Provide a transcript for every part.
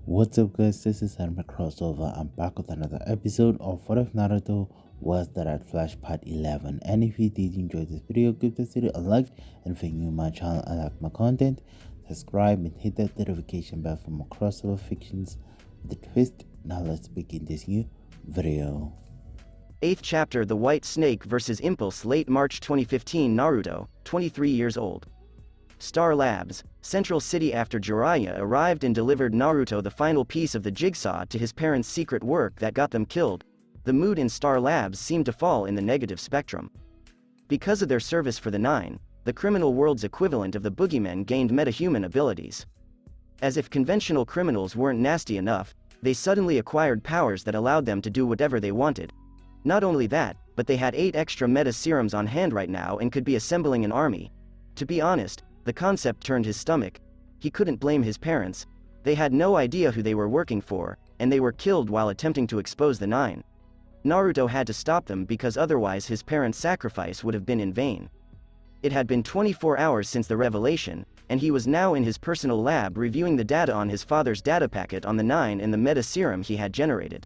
What's up guys, this is Anime Crossover. I'm back with another episode of What If Naruto Was the Red Flash Part 11. And if you did enjoy this video, give this video a like, and if you're new to my channel and like my content, subscribe and hit that notification bell for more crossover fictions with a twist. Now let's begin this new video. 8th chapter, The White Snake vs. Impulse. Late March 2015. Naruto, 23 years old. Star Labs, Central City. After Jiraiya arrived and delivered Naruto the final piece of the jigsaw to his parents' secret work that got them killed, the mood in Star Labs seemed to fall in the negative spectrum. Because of their service for the Nine, the criminal world's equivalent of the boogeymen gained metahuman abilities. As if conventional criminals weren't nasty enough, they suddenly acquired powers that allowed them to do whatever they wanted. Not only that, but they had 8 extra meta-serums on hand right now and could be assembling an army. To be honest, the concept turned his stomach. He couldn't blame his parents. They had no idea who they were working for, and they were killed while attempting to expose the Nine. Naruto had to stop them because otherwise his parents' sacrifice would have been in vain. It had been 24 hours since the revelation, and he was now in his personal lab reviewing the data on his father's data packet on the Nine and the meta-serum he had generated.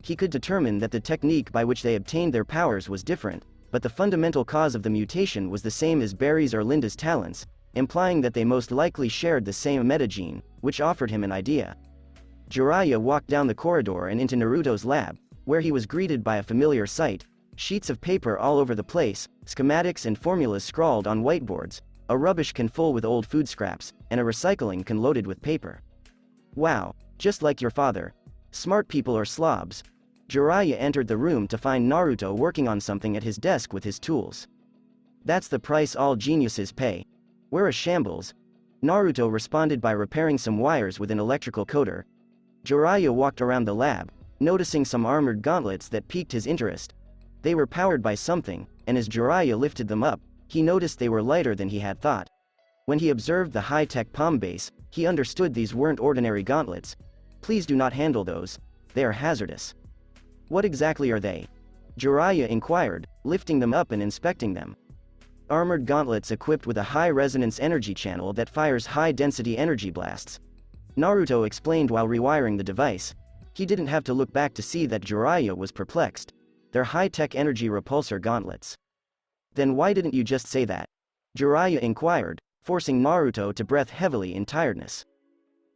He could determine that the technique by which they obtained their powers was different, but the fundamental cause of the mutation was the same as Barry's or Linda's talents, implying that they most likely shared the same metagene, which offered him an idea. Jiraiya walked down the corridor and into Naruto's lab, where he was greeted by a familiar sight: sheets of paper all over the place, schematics and formulas scrawled on whiteboards, a rubbish can full with old food scraps, and a recycling can loaded with paper. Wow, just like your father. Smart people are slobs. Jiraiya entered the room to find Naruto working on something at his desk with his tools. That's the price all geniuses pay. We're a shambles. Naruto responded by repairing some wires with an electrical coder. Jiraiya walked around the lab, noticing some armored gauntlets that piqued his interest. They were powered by something, and as Jiraiya lifted them up, he noticed they were lighter than he had thought. When he observed the high-tech palm base, he understood these weren't ordinary gauntlets. Please do not handle those. They are hazardous. What exactly are they? Jiraiya inquired, lifting them up and inspecting them. Armored gauntlets equipped with a high-resonance energy channel that fires high-density energy blasts. Naruto explained while rewiring the device. He didn't have to look back to see that Jiraiya was perplexed. They're high-tech energy repulsor gauntlets. Then why didn't you just say that? Jiraiya inquired, forcing Naruto to breath heavily in tiredness.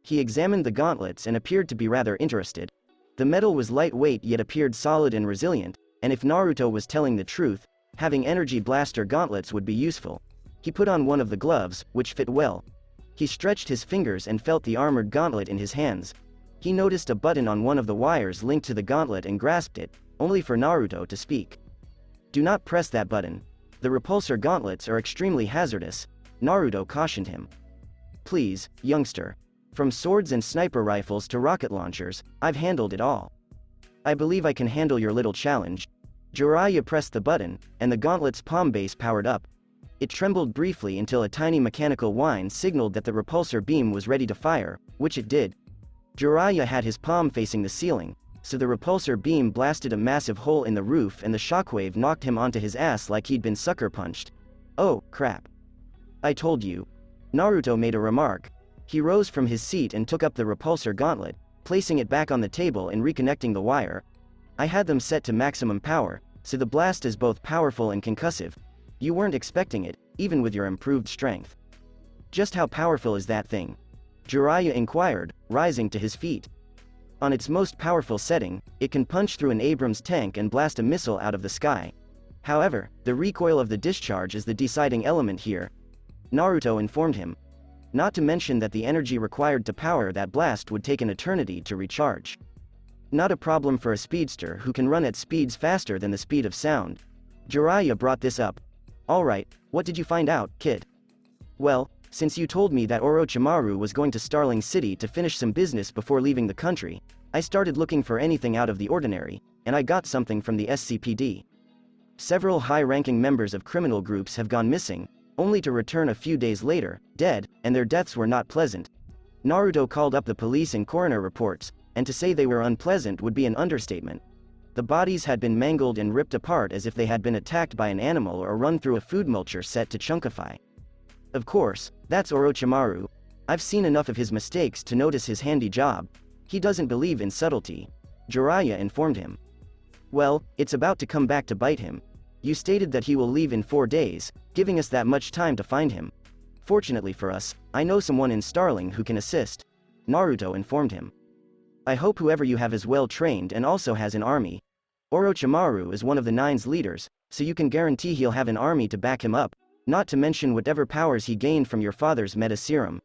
He examined the gauntlets and appeared to be rather interested. The metal was lightweight yet appeared solid and resilient, and if Naruto was telling the truth, having energy blaster gauntlets would be useful. He put on one of the gloves, which fit well. He stretched his fingers and felt the armored gauntlet in his hands. He noticed a button on one of the wires linked to the gauntlet and grasped it, only for Naruto to speak. Do not press that button. The repulsor gauntlets are extremely hazardous, Naruto cautioned him. Please, youngster. From swords and sniper rifles to rocket launchers, I've handled it all. I believe I can handle your little challenge. Jiraiya pressed the button, and the gauntlet's palm base powered up. It trembled briefly until a tiny mechanical whine signaled that the repulsor beam was ready to fire, which it did. Jiraiya had his palm facing the ceiling, so the repulsor beam blasted a massive hole in the roof and the shockwave knocked him onto his ass like he'd been sucker punched. Oh, crap. I told you. Naruto made a remark. He rose from his seat and took up the repulsor gauntlet, placing it back on the table and reconnecting the wire. I had them set to maximum power, so the blast is both powerful and concussive. You weren't expecting it, even with your improved strength. Just how powerful is that thing? Jiraiya inquired, rising to his feet. On its most powerful setting, it can punch through an Abrams tank and blast a missile out of the sky. However, the recoil of the discharge is the deciding element here. Naruto informed him. Not to mention that the energy required to power that blast would take an eternity to recharge. Not a problem for a speedster who can run at speeds faster than the speed of sound. Jiraiya brought this up. Alright, what did you find out, kid? Well, since you told me that Orochimaru was going to Starling City to finish some business before leaving the country, I started looking for anything out of the ordinary, and I got something from the SCPD. Several high-ranking members of criminal groups have gone missing, only to return a few days later, dead, and their deaths were not pleasant. Naruto called up the police and coroner reports, and to say they were unpleasant would be an understatement. The bodies had been mangled and ripped apart as if they had been attacked by an animal or run through a food mulcher set to chunkify. Of course, that's Orochimaru. I've seen enough of his mistakes to notice his handy job. He doesn't believe in subtlety. Jiraiya informed him. Well, it's about to come back to bite him. You stated that he will leave in 4 days, giving us that much time to find him. Fortunately for us, I know someone in Starling who can assist. Naruto informed him. I hope whoever you have is well trained and also has an army. Orochimaru is one of the Nine's leaders, so you can guarantee he'll have an army to back him up, not to mention whatever powers he gained from your father's meta-serum.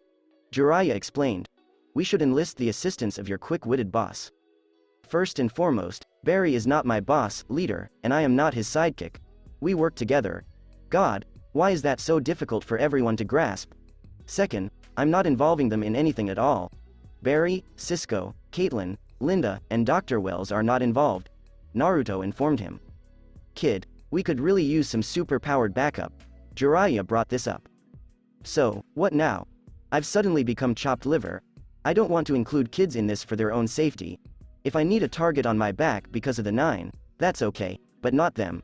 Jiraiya explained. We should enlist the assistance of your quick-witted boss. First and foremost, Barry is not my boss, leader, and I am not his sidekick. We work together. God, why is that so difficult for everyone to grasp? Second, I'm not involving them in anything at all. Barry, Cisco, Caitlin, Linda, and Dr. Wells are not involved. Naruto informed him. Kid, we could really use some super-powered backup. Jiraiya brought this up. So, what now? I've suddenly become chopped liver. I don't want to include kids in this for their own safety. If I need a target on my back because of the Nine, that's okay, but not them.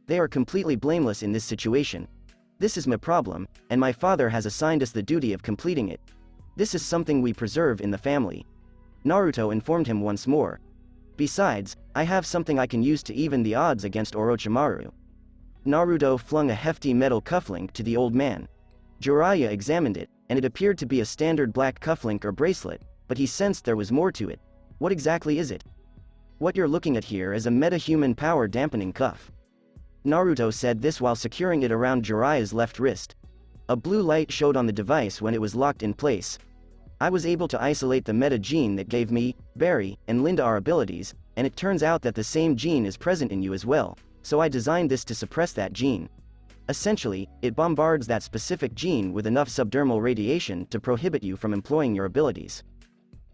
They are completely blameless in this situation. This is my problem, and my father has assigned us the duty of completing it. This is something we preserve in the family. Naruto informed him once more. Besides, I have something I can use to even the odds against Orochimaru. Naruto flung a hefty metal cufflink to the old man. Jiraiya examined it, and it appeared to be a standard black cufflink or bracelet, but he sensed there was more to it. What exactly is it? What you're looking at here is a metahuman power dampening cuff. Naruto said this while securing it around Jiraiya's left wrist. A blue light showed on the device when it was locked in place. I was able to isolate the meta gene that gave me, Barry, and Linda our abilities, and it turns out that the same gene is present in you as well, so I designed this to suppress that gene. Essentially, it bombards that specific gene with enough subdermal radiation to prohibit you from employing your abilities.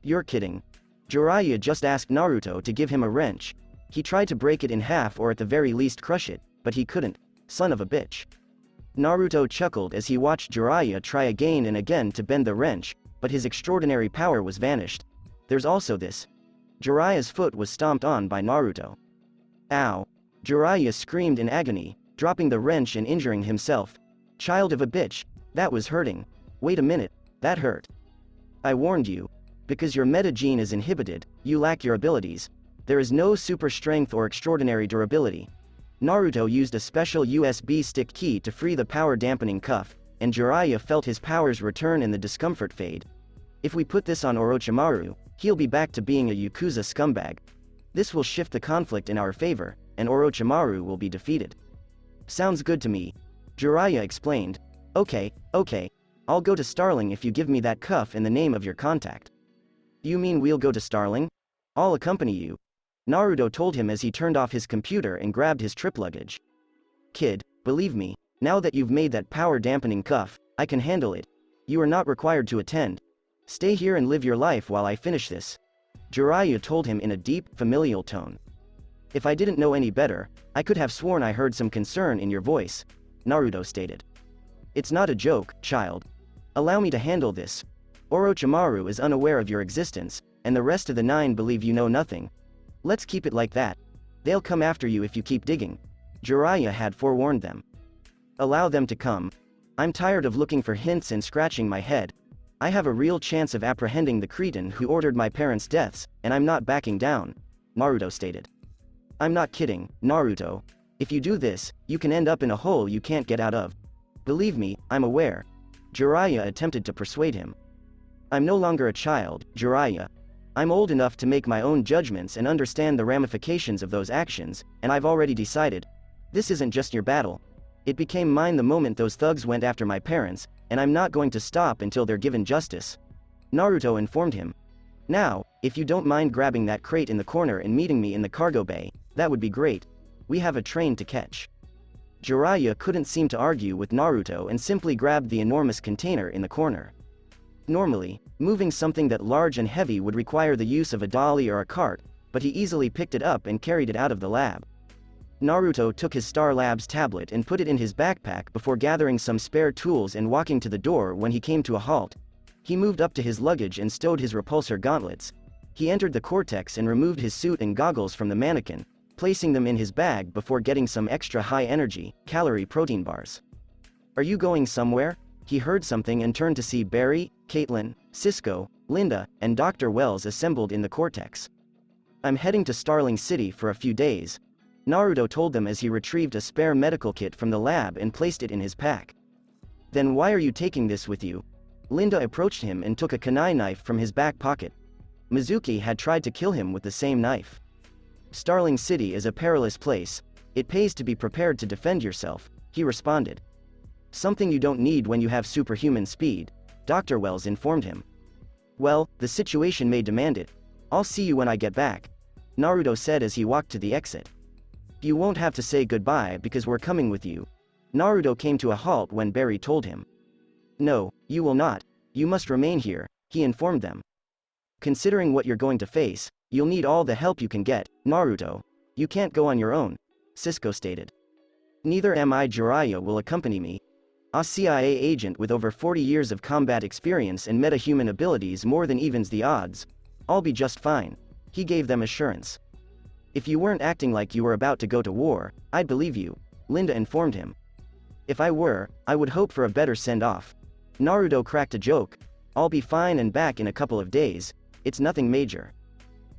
You're kidding. Jiraiya just asked Naruto to give him a wrench. He tried to break it in half or at the very least crush it, but he couldn't. Son of a bitch. Naruto chuckled as he watched Jiraiya try again and again to bend the wrench, but his extraordinary power was vanished. There's also this. Jiraiya's foot was stomped on by Naruto. Ow. Jiraiya screamed in agony, dropping the wrench and injuring himself. Child of a bitch, that was hurting. Wait a minute, that hurt. I warned you. Because your meta gene is inhibited, you lack your abilities. There is no super strength or extraordinary durability. Naruto used a special USB stick key to free the power dampening cuff, and Jiraiya felt his powers return and the discomfort fade. If we put this on Orochimaru, he'll be back to being a Yakuza scumbag. This will shift the conflict in our favor, and Orochimaru will be defeated. Sounds good to me. Jiraiya explained. Okay, I'll go to Starling if you give me that cuff in the name of your contact. You mean we'll go to Starling? I'll accompany you. Naruto told him as he turned off his computer and grabbed his trip luggage. Kid, believe me, now that you've made that power dampening cuff, I can handle it. You are not required to attend. Stay here and live your life while I finish this. Jiraiya told him in a deep, familial tone. If I didn't know any better, I could have sworn I heard some concern in your voice, Naruto stated. It's not a joke, child. Allow me to handle this. Orochimaru is unaware of your existence, and the rest of the Nine believe you know nothing. Let's keep it like that. They'll come after you if you keep digging. Jiraiya had forewarned them. Allow them to come. I'm tired of looking for hints and scratching my head. I have a real chance of apprehending the cretin who ordered my parents' deaths, and I'm not backing down, Naruto stated. I'm not kidding, Naruto. If you do this, you can end up in a hole you can't get out of. Believe me, I'm aware. Jiraiya attempted to persuade him. I'm no longer a child, Jiraiya. I'm old enough to make my own judgments and understand the ramifications of those actions, and I've already decided. This isn't just your battle. It became mine the moment those thugs went after my parents, and I'm not going to stop until they're given justice. Naruto informed him. Now, if you don't mind grabbing that crate in the corner and meeting me in the cargo bay, that would be great. We have a train to catch. Jiraiya couldn't seem to argue with Naruto and simply grabbed the enormous container in the corner. Normally, moving something that large and heavy would require the use of a dolly or a cart, but he easily picked it up and carried it out of the lab. Naruto took his Star Labs tablet and put it in his backpack before gathering some spare tools and walking to the door when he came to a halt. He moved up to his luggage and stowed his repulsor gauntlets. He entered the cortex and removed his suit and goggles from the mannequin, placing them in his bag before getting some extra high-energy, calorie protein bars. Are you going somewhere? He heard something and turned to see Barry, Caitlin, Cisco, Linda, and Dr. Wells assembled in the cortex. I'm heading to Starling City for a few days, Naruto told them as he retrieved a spare medical kit from the lab and placed it in his pack. Then why are you taking this with you? Linda approached him and took a kunai knife from his back pocket. Mizuki had tried to kill him with the same knife. Starling City is a perilous place, it pays to be prepared to defend yourself, he responded. Something you don't need when you have superhuman speed, Dr. Wells informed him. Well, the situation may demand it. I'll see you when I get back, Naruto said as he walked to the exit. You won't have to say goodbye because we're coming with you. Naruto came to a halt when Barry told him. No, you will not, you must remain here, he informed them. Considering what you're going to face, you'll need all the help you can get, Naruto. You can't go on your own, Cisco stated. Neither am I. Jiraiya will accompany me. A CIA agent with over 40 years of combat experience and metahuman abilities more than evens the odds. I'll be just fine, he gave them assurance. If you weren't acting like you were about to go to war, I'd believe you, Linda informed him. If I were, I would hope for a better send-off. Naruto cracked a joke. I'll be fine and back in a couple of days, it's nothing major.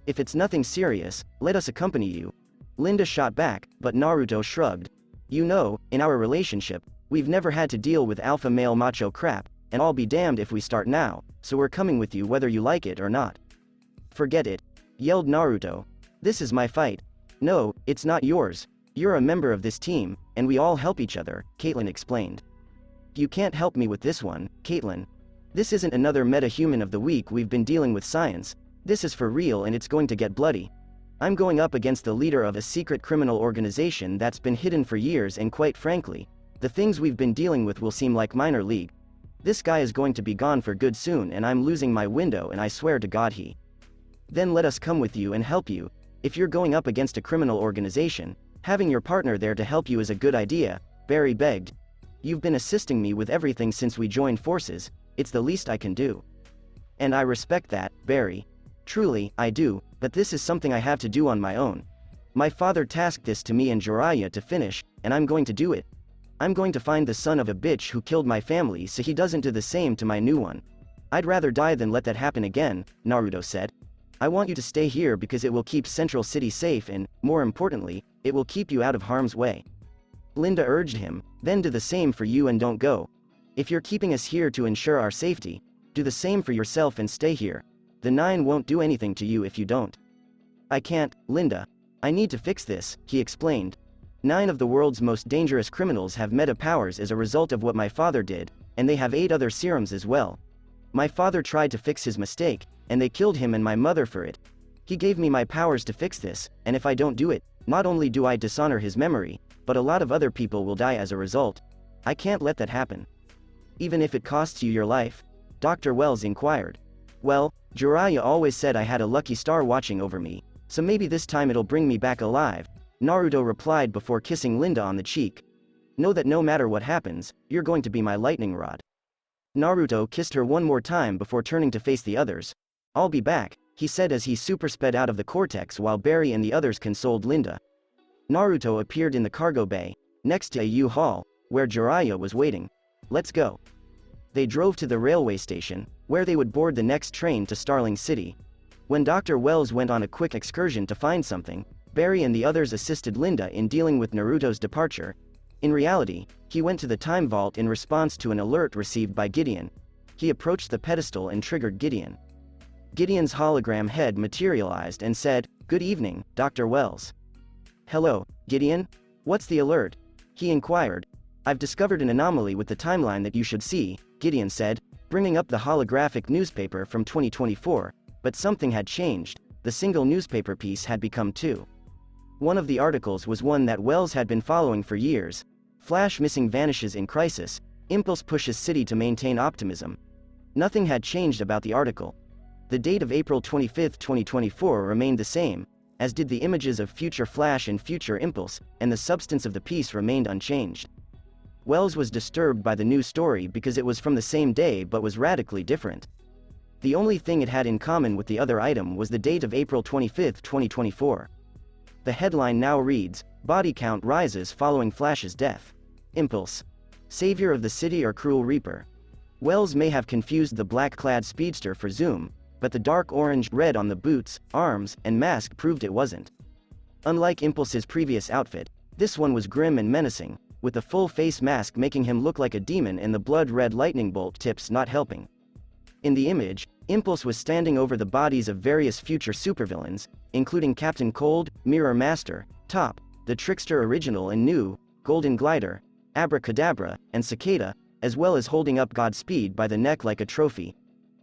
If it's nothing serious, let us accompany you. Linda shot back, but Naruto shrugged. You know, in our relationship, we've never had to deal with alpha male macho crap, and I'll be damned if we start now, so we're coming with you whether you like it or not. Forget it, yelled Naruto. This is my fight. No, it's not yours. You're a member of this team, and we all help each other, Caitlin explained. You can't help me with this one, Caitlin. This isn't another metahuman of the week we've been dealing with science. This is for real and it's going to get bloody. I'm going up against the leader of a secret criminal organization that's been hidden for years, and quite frankly, the things we've been dealing with will seem like minor league. This guy is going to be gone for good soon and I'm losing my window, and I swear to God he. Then let us come with you and help you. If you're going up against a criminal organization, having your partner there to help you is a good idea, Barry begged. You've been assisting me with everything since we joined forces, it's the least I can do. And I respect that, Barry. Truly, I do, but this is something I have to do on my own. My father tasked this to me and Jiraiya to finish, and I'm going to do it. I'm going to find the son of a bitch who killed my family so he doesn't do the same to my new one. I'd rather die than let that happen again, Naruto said. I want you to stay here because it will keep Central City safe and, more importantly, it will keep you out of harm's way. Linda urged him, then do the same for you and don't go. If you're keeping us here to ensure our safety, do the same for yourself and stay here. The 9 won't do anything to you if you don't. I can't, Linda. I need to fix this, he explained. 9 of the world's most dangerous criminals have meta powers as a result of what my father did, and they have 8 other serums as well. My father tried to fix his mistake, and they killed him and my mother for it. He gave me my powers to fix this, and if I don't do it, not only do I dishonor his memory, but a lot of other people will die as a result. I can't let that happen. Even if it costs you your life? Dr. Wells inquired. Well, Jiraiya always said I had a lucky star watching over me, so maybe this time it'll bring me back alive, Naruto replied before kissing Linda on the cheek. Know that no matter what happens, you're going to be my lightning rod. Naruto kissed her one more time before turning to face the others. I'll be back, he said as he super sped out of the cortex while Barry and the others consoled Linda. Naruto appeared in the cargo bay, next to a U-Haul, where Jiraiya was waiting. Let's go. They drove to the railway station, where they would board the next train to Starling City. When Dr. Wells went on a quick excursion to find something, Barry and the others assisted Linda in dealing with Naruto's departure. In reality, he went to the time vault in response to an alert received by Gideon. He approached the pedestal and triggered Gideon. Gideon's hologram head materialized and said, "Good evening, Dr. Wells." "Hello, Gideon? What's the alert?" he inquired. "I've discovered an anomaly with the timeline that you should see," Gideon said, bringing up the holographic newspaper from 2024, but something had changed. The single newspaper piece had become 2. One of the articles was one that Wells had been following for years. Flash missing vanishes in crisis, Impulse pushes city to maintain optimism. Nothing had changed about the article. The date of April 25, 2024 remained the same, as did the images of future Flash and future Impulse, and the substance of the piece remained unchanged. Wells was disturbed by the new story because it was from the same day but was radically different. The only thing it had in common with the other item was the date of April 25, 2024. The headline now reads, "Body count rises following Flash's death. Impulse. Savior of the city or cruel reaper?" Wells may have confused the black-clad speedster for Zoom, but the dark orange-red on the boots, arms, and mask proved it wasn't. Unlike Impulse's previous outfit, this one was grim and menacing, with the full face mask making him look like a demon and the blood-red lightning bolt tips not helping. In the image, Impulse was standing over the bodies of various future supervillains, including Captain Cold, Mirror Master, Top, the Trickster Original and New, Golden Glider, Abracadabra, and Cicada, as well as holding up Godspeed by the neck like a trophy.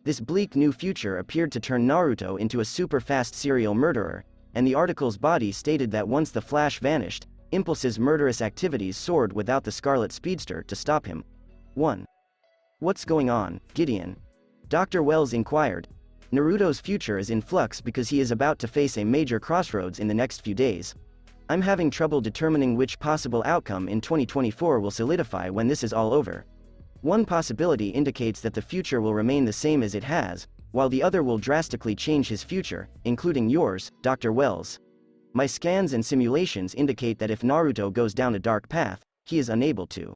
This bleak new future appeared to turn Naruto into a super-fast serial murderer, and the article's body stated that once the Flash vanished, Impulse's murderous activities soared without the Scarlet Speedster to stop him. 1. What's going on, Gideon? Dr. Wells inquired. Naruto's future is in flux because he is about to face a major crossroads in the next few days. I'm having trouble determining which possible outcome in 2024 will solidify when this is all over. One possibility indicates that the future will remain the same as it has, while the other will drastically change his future, including yours, Dr. Wells. My scans and simulations indicate that if Naruto goes down a dark path, he is unable to.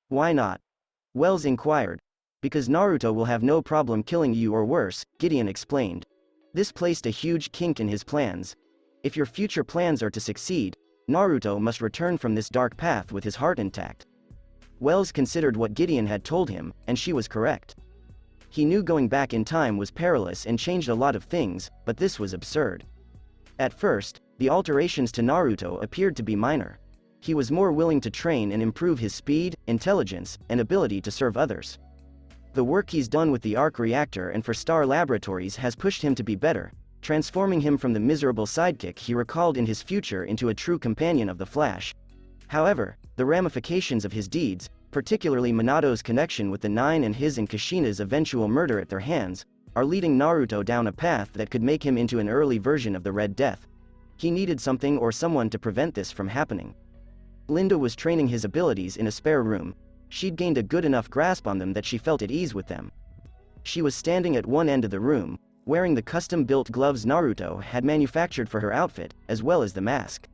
Why not? Wells inquired. Because Naruto will have no problem killing you or worse, Gideon explained. This placed a huge kink in his plans. If your future plans are to succeed, Naruto must return from this dark path with his heart intact. Wells considered what Gideon had told him, and she was correct. He knew going back in time was perilous and changed a lot of things, but this was absurd. At first, the alterations to Naruto appeared to be minor. He was more willing to train and improve his speed, intelligence, and ability to serve others. The work he's done with the Arc Reactor and for Star Laboratories has pushed him to be better, transforming him from the miserable sidekick he recalled in his future into a true companion of the Flash. However, the ramifications of his deeds, particularly Minato's connection with the Nine and his and Kushina's eventual murder at their hands, are leading Naruto down a path that could make him into an early version of the Red Death. He needed something or someone to prevent this from happening. Linda was training his abilities in a spare room. She'd gained a good enough grasp on them that she felt at ease with them. She was standing at one end of the room, wearing the custom-built gloves Naruto had manufactured for her outfit, as well as the mask.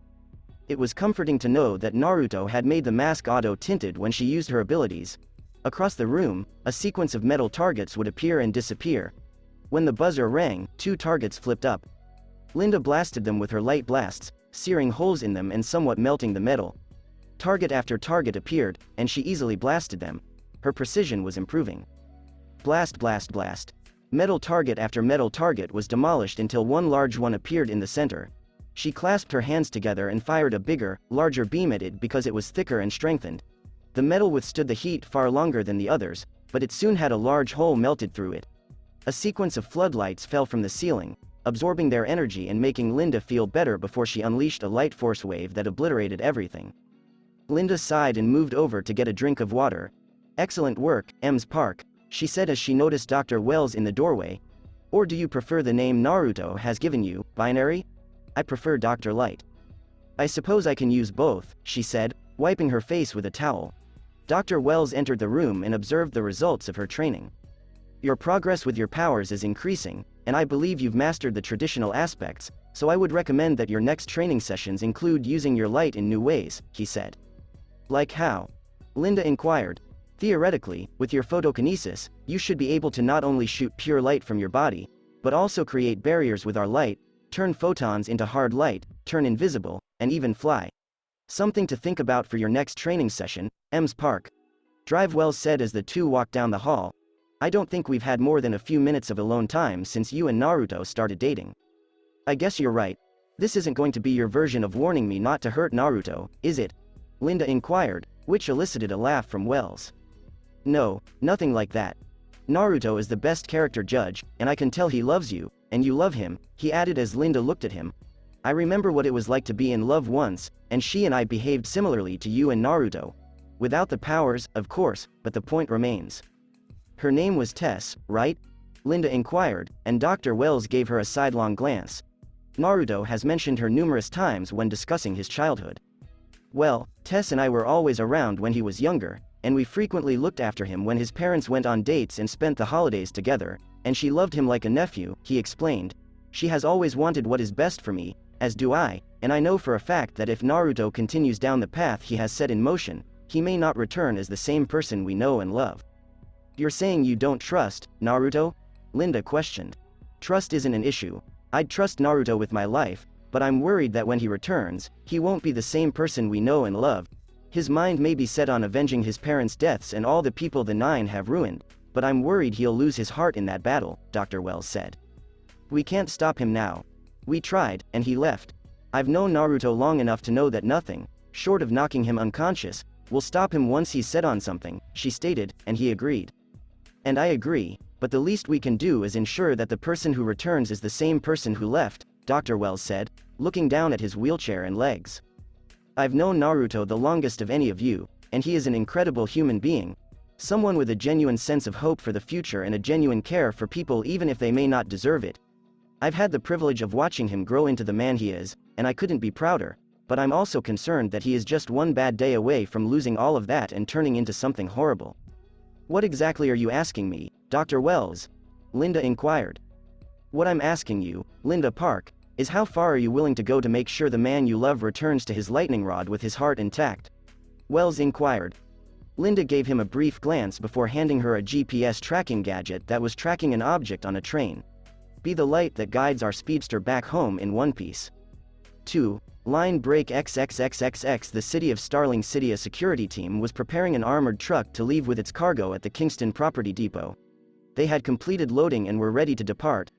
It was comforting to know that Naruto had made the mask auto-tinted when she used her abilities. Across the room, a sequence of metal targets would appear and disappear. When the buzzer rang, 2 targets flipped up. Linda blasted them with her light blasts, searing holes in them and somewhat melting the metal. Target after target appeared, and she easily blasted them. Her precision was improving. Blast, blast, blast. Metal target after metal target was demolished until one large one appeared in the center. She clasped her hands together and fired a bigger, larger beam at it because it was thicker and strengthened. The metal withstood the heat far longer than the others, but it soon had a large hole melted through it. A sequence of floodlights fell from the ceiling, absorbing their energy and making Linda feel better before she unleashed a light force wave that obliterated everything. Linda sighed and moved over to get a drink of water. Excellent work, Ems Park, she said as she noticed Dr. Wells in the doorway. Or do you prefer the name Naruto has given you, Binary? I prefer Dr. Light. I suppose I can use both, she said, wiping her face with a towel. Dr. Wells entered the room and observed the results of her training. Your progress with your powers is increasing, and I believe you've mastered the traditional aspects, so I would recommend that your next training sessions include using your light in new ways, he said. Like how? Linda inquired. Theoretically, with your photokinesis, you should be able to not only shoot pure light from your body, but also create barriers with our light, turn photons into hard light, turn invisible, and even fly. Something to think about for your next training session, Ems Park. Wells said as the two walked down the hall. I don't think we've had more than a few minutes of alone time since you and Naruto started dating. I guess you're right. This isn't going to be your version of warning me not to hurt Naruto, is it? Linda inquired, which elicited a laugh from Wells. No, nothing like that. Naruto is the best character judge, and I can tell he loves you, and you love him, he added as Linda looked at him. I remember what it was like to be in love once, and she and I behaved similarly to you and Naruto. Without the powers, of course, but the point remains. Her name was Tess, right? Linda inquired, and Dr. Wells gave her a sidelong glance. Naruto has mentioned her numerous times when discussing his childhood. Well, Tess and I were always around when he was younger, and we frequently looked after him when his parents went on dates and spent the holidays together, and she loved him like a nephew, he explained. She has always wanted what is best for me, as do I, and I know for a fact that if Naruto continues down the path he has set in motion, he may not return as the same person we know and love. You're saying you don't trust Naruto? Linda questioned. Trust isn't an issue. I'd trust Naruto with my life, but I'm worried that when he returns, he won't be the same person we know and love. His mind may be set on avenging his parents' deaths and all the people the Nine have ruined, but I'm worried he'll lose his heart in that battle, Dr. Wells said. We can't stop him now. We tried, and he left. I've known Naruto long enough to know that nothing, short of knocking him unconscious, will stop him once he's set on something, she stated, and he agreed. And I agree, but the least we can do is ensure that the person who returns is the same person who left, Dr. Wells said, looking down at his wheelchair and legs. I've known Naruto the longest of any of you, and he is an incredible human being. Someone with a genuine sense of hope for the future and a genuine care for people even if they may not deserve it. I've had the privilege of watching him grow into the man he is, and I couldn't be prouder, but I'm also concerned that he is just one bad day away from losing all of that and turning into something horrible. What exactly are you asking me, Dr. Wells? Linda inquired. What I'm asking you, Linda Park, is how far are you willing to go to make sure the man you love returns to his lightning rod with his heart intact? Wells inquired. Linda gave him a brief glance before handing her a GPS tracking gadget that was tracking an object on a train. Be the light that guides our speedster back home in one piece. 2. Line break XXXXX. The City of Starling City. A security team was preparing an armored truck to leave with its cargo at the Kingston Property Depot. They had completed loading and were ready to depart.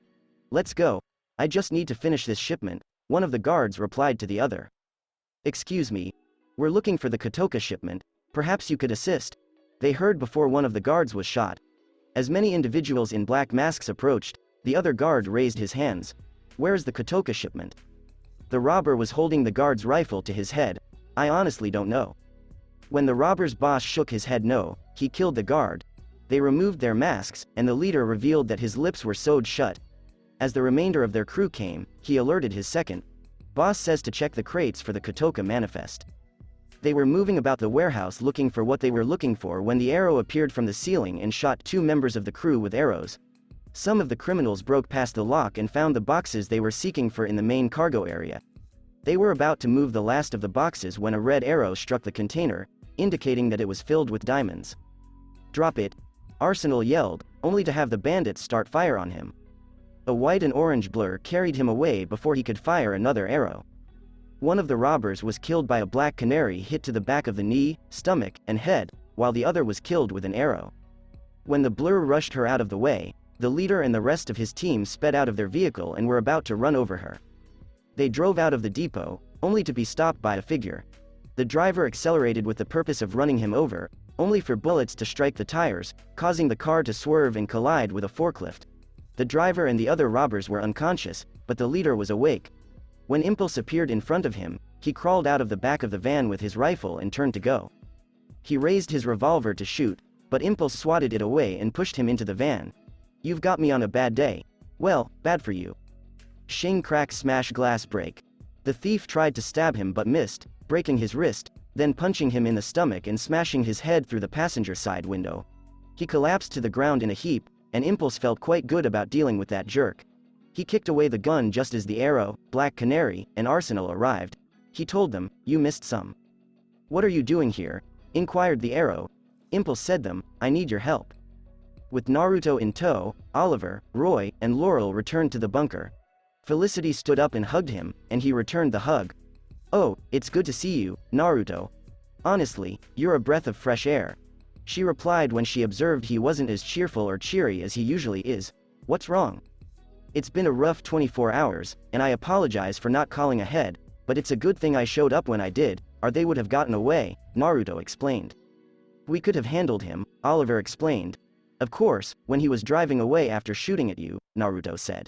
Let's go. I just need to finish this shipment, one of the guards replied to the other. Excuse me. We're looking for the Kotoka shipment, perhaps you could assist. They heard before one of the guards was shot. As many individuals in black masks approached, the other guard raised his hands. Where's the Kotoka shipment? The robber was holding the guard's rifle to his head. I honestly don't know. When the robber's boss shook his head no, he killed the guard. They removed their masks, and the leader revealed that his lips were sewed shut. As the remainder of their crew came, he alerted his second boss says to check the crates for the Kotoka manifest. They were moving about the warehouse looking for what they were looking for when the arrow appeared from the ceiling and shot 2 members of the crew with arrows. Some of the criminals broke past the lock and found the boxes they were seeking for in the main cargo area. They were about to move the last of the boxes when a red arrow struck the container, indicating that it was filled with diamonds. Drop it! Arsenal yelled, only to have the bandits start fire on him. A white and orange blur carried him away before he could fire another arrow. One of the robbers was killed by a black canary hit to the back of the knee, stomach, and head, while the other was killed with an arrow. When the blur rushed her out of the way, the leader and the rest of his team sped out of their vehicle and were about to run over her. They drove out of the depot, only to be stopped by a figure. The driver accelerated with the purpose of running him over, only for bullets to strike the tires, causing the car to swerve and collide with a forklift. The driver and the other robbers were unconscious, but the leader was awake. When Impulse appeared in front of him, he crawled out of the back of the van with his rifle and turned to go. He raised his revolver to shoot, but Impulse swatted it away and pushed him into the van. You've got me on a bad day. Well, bad for you. Shing crack smash glass break. The thief tried to stab him but missed, breaking his wrist, then punching him in the stomach and smashing his head through the passenger side window. He collapsed to the ground in a heap, and Impulse felt quite good about dealing with that jerk. He kicked away the gun just as the Arrow, Black Canary, and Arsenal arrived. He told them, "You missed some." "What are you doing here?" inquired the Arrow. Impulse said them, "I need your help." With Naruto in tow, Oliver, Roy, and Laurel returned to the bunker. Felicity stood up and hugged him, and he returned the hug. "Oh, it's good to see you, Naruto. Honestly, you're a breath of fresh air," she replied when she observed he wasn't as cheerful or cheery as he usually is. "What's wrong?" "It's been a rough 24 hours, and I apologize for not calling ahead, but it's a good thing I showed up when I did, or they would have gotten away," Naruto explained. "We could have handled him," Oliver explained. "Of course, when he was driving away after shooting at you," Naruto said.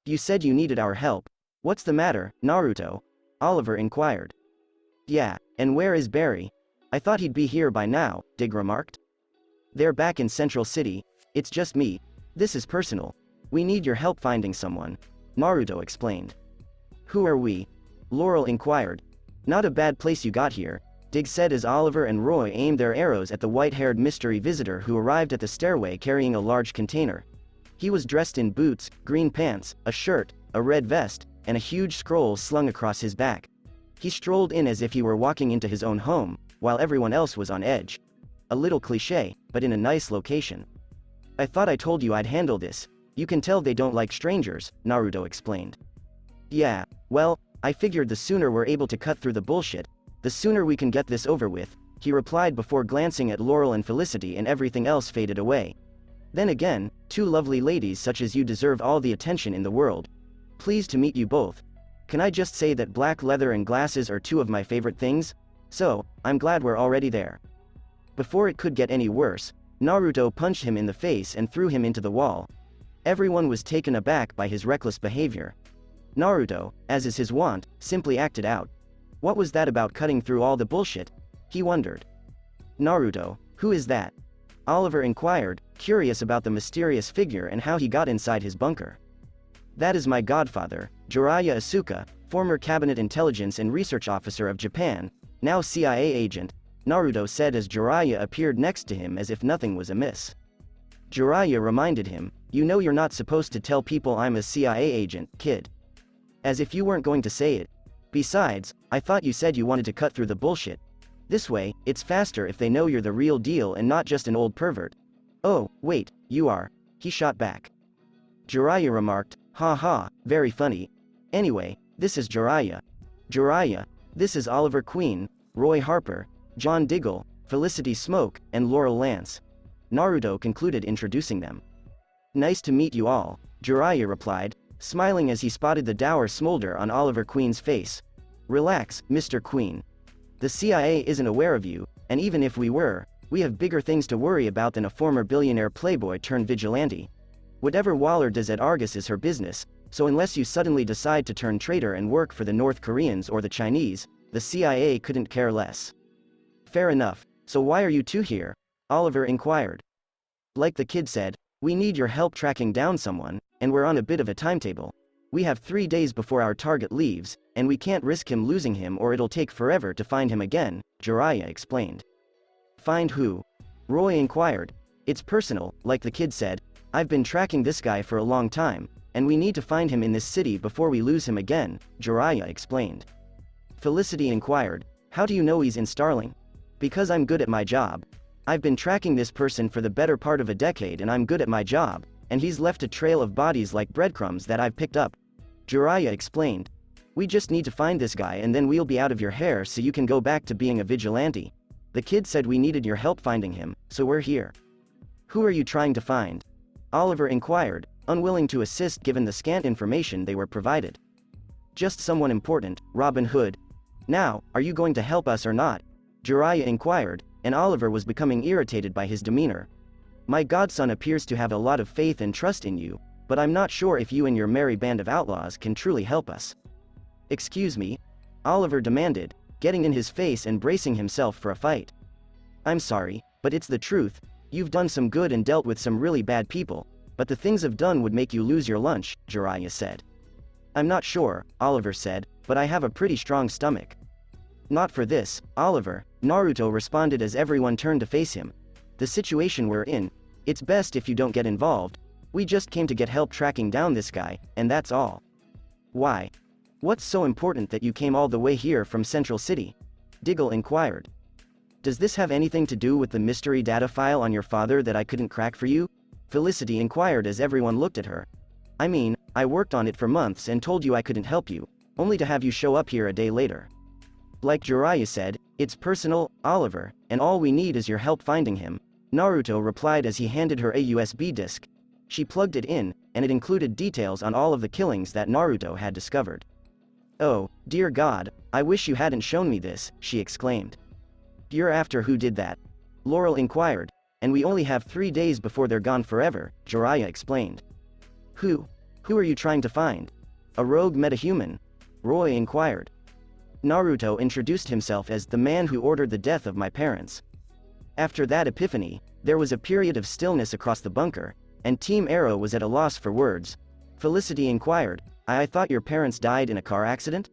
"You said you needed our help. What's the matter, Naruto?" Oliver inquired. "Yeah, and where is Barry? I thought he'd be here by now," Dig remarked. "They're back in Central City. It's just me. This is personal. We need your help finding someone," Naruto explained. "Who are we?" Laurel inquired. "Not a bad place you got here," Dig said as Oliver and Roy aimed their arrows at the white-haired mystery visitor who arrived at the stairway carrying a large container. He was dressed in boots, green pants, a shirt, a red vest, and a huge scroll slung across his back. He strolled in as if he were walking into his own home, while everyone else was on edge. A little cliché, but in a nice location. "I thought I told you I'd handle this. You can tell they don't like strangers, Naruto explained. Yeah, well, I figured the sooner we're able to cut through the bullshit, the sooner we can get this over with, he replied before glancing at Laurel and Felicity, and everything else faded away. Then again, two lovely ladies such as you deserve all the attention in the world. Pleased to meet you both. Can I just say that black leather and glasses are two of my favorite things? So, I'm glad we're already there. Before it could get any worse, Naruto punched him in the face and threw him into the wall. Everyone was taken aback by his reckless behavior. Naruto, as is his wont, simply acted out. What was that about cutting through all the bullshit? He wondered. Naruto, who is that? Oliver inquired, curious about the mysterious figure and how he got inside his bunker. That is my godfather, Jiraiya Asuka, former cabinet intelligence and research officer of Japan, now CIA agent, Naruto said as Jiraiya appeared next to him as if nothing was amiss. Jiraiya reminded him, you know you're not supposed to tell people I'm a CIA agent, kid. As if you weren't going to say it. Besides, I thought you said you wanted to cut through the bullshit. This way, it's faster if they know you're the real deal and not just an old pervert. Oh, wait, you are, he shot back. Jiraiya remarked, ha ha, very funny. Anyway, this is Jiraiya. Jiraiya, this is Oliver Queen, Roy Harper, John Diggle, Felicity Smoke, and Laurel Lance. Naruto concluded introducing them. Nice to meet you all, Jiraiya replied, smiling as he spotted the dour smolder on Oliver Queen's face. Relax, Mr. Queen. The CIA isn't aware of you, and even if we were, we have bigger things to worry about than a former billionaire playboy turned vigilante. Whatever Waller does at Argus is her business, so unless you suddenly decide to turn traitor and work for the North Koreans or the Chinese, the CIA couldn't care less. Fair enough, so why are you two here? Oliver inquired. Like the kid said, we need your help tracking down someone, and we're on a bit of a timetable. We have 3 days before our target leaves, and we can't risk him losing him or it'll take forever to find him again, Jiraiya explained. Find who? Roy inquired. It's personal, like the kid said, I've been tracking this guy for a long time, and we need to find him in this city before we lose him again, Jiraiya explained. Felicity inquired, how do you know he's in Starling? Because I'm good at my job. I've been tracking this person for the better part of a decade and I'm good at my job, and he's left a trail of bodies like breadcrumbs that I've picked up. Jiraiya explained. We just need to find this guy and then we'll be out of your hair so you can go back to being a vigilante. The kid said we needed your help finding him, so we're here. Who are you trying to find? Oliver inquired, unwilling to assist given the scant information they were provided. Just someone important, Robin Hood. Now, are you going to help us or not? Jiraiya inquired, and Oliver was becoming irritated by his demeanor. My godson appears to have a lot of faith and trust in you, but I'm not sure if you and your merry band of outlaws can truly help us. Excuse me? Oliver demanded, getting in his face and bracing himself for a fight. I'm sorry, but it's the truth. You've done some good and dealt with some really bad people, but the things I've done would make you lose your lunch, Jiraiya said. I'm not sure, Oliver said, but I have a pretty strong stomach. Not for this, Oliver, Naruto responded as everyone turned to face him. The situation we're in, it's best if you don't get involved. We just came to get help tracking down this guy, and that's all. Why? What's so important that you came all the way here from Central City? Diggle inquired. Does this have anything to do with the mystery data file on your father that I couldn't crack for you? Felicity inquired as everyone looked at her. I mean, I worked on it for months and told you I couldn't help you, only to have you show up here a day later. Like Jiraiya said, it's personal, Oliver, and all we need is your help finding him, Naruto replied as he handed her a USB disk. She plugged it in, and it included details on all of the killings that Naruto had discovered. Oh, dear God, I wish you hadn't shown me this, she exclaimed. You're after who did that? Laurel inquired, and we only have 3 days before they're gone forever, Jiraiya explained. Who? Who are you trying to find? A rogue metahuman? Roy inquired. Naruto introduced himself as the man who ordered the death of my parents. After that epiphany, there was a period of stillness across the bunker, and Team Arrow was at a loss for words. Felicity inquired, I thought your parents died in a car accident?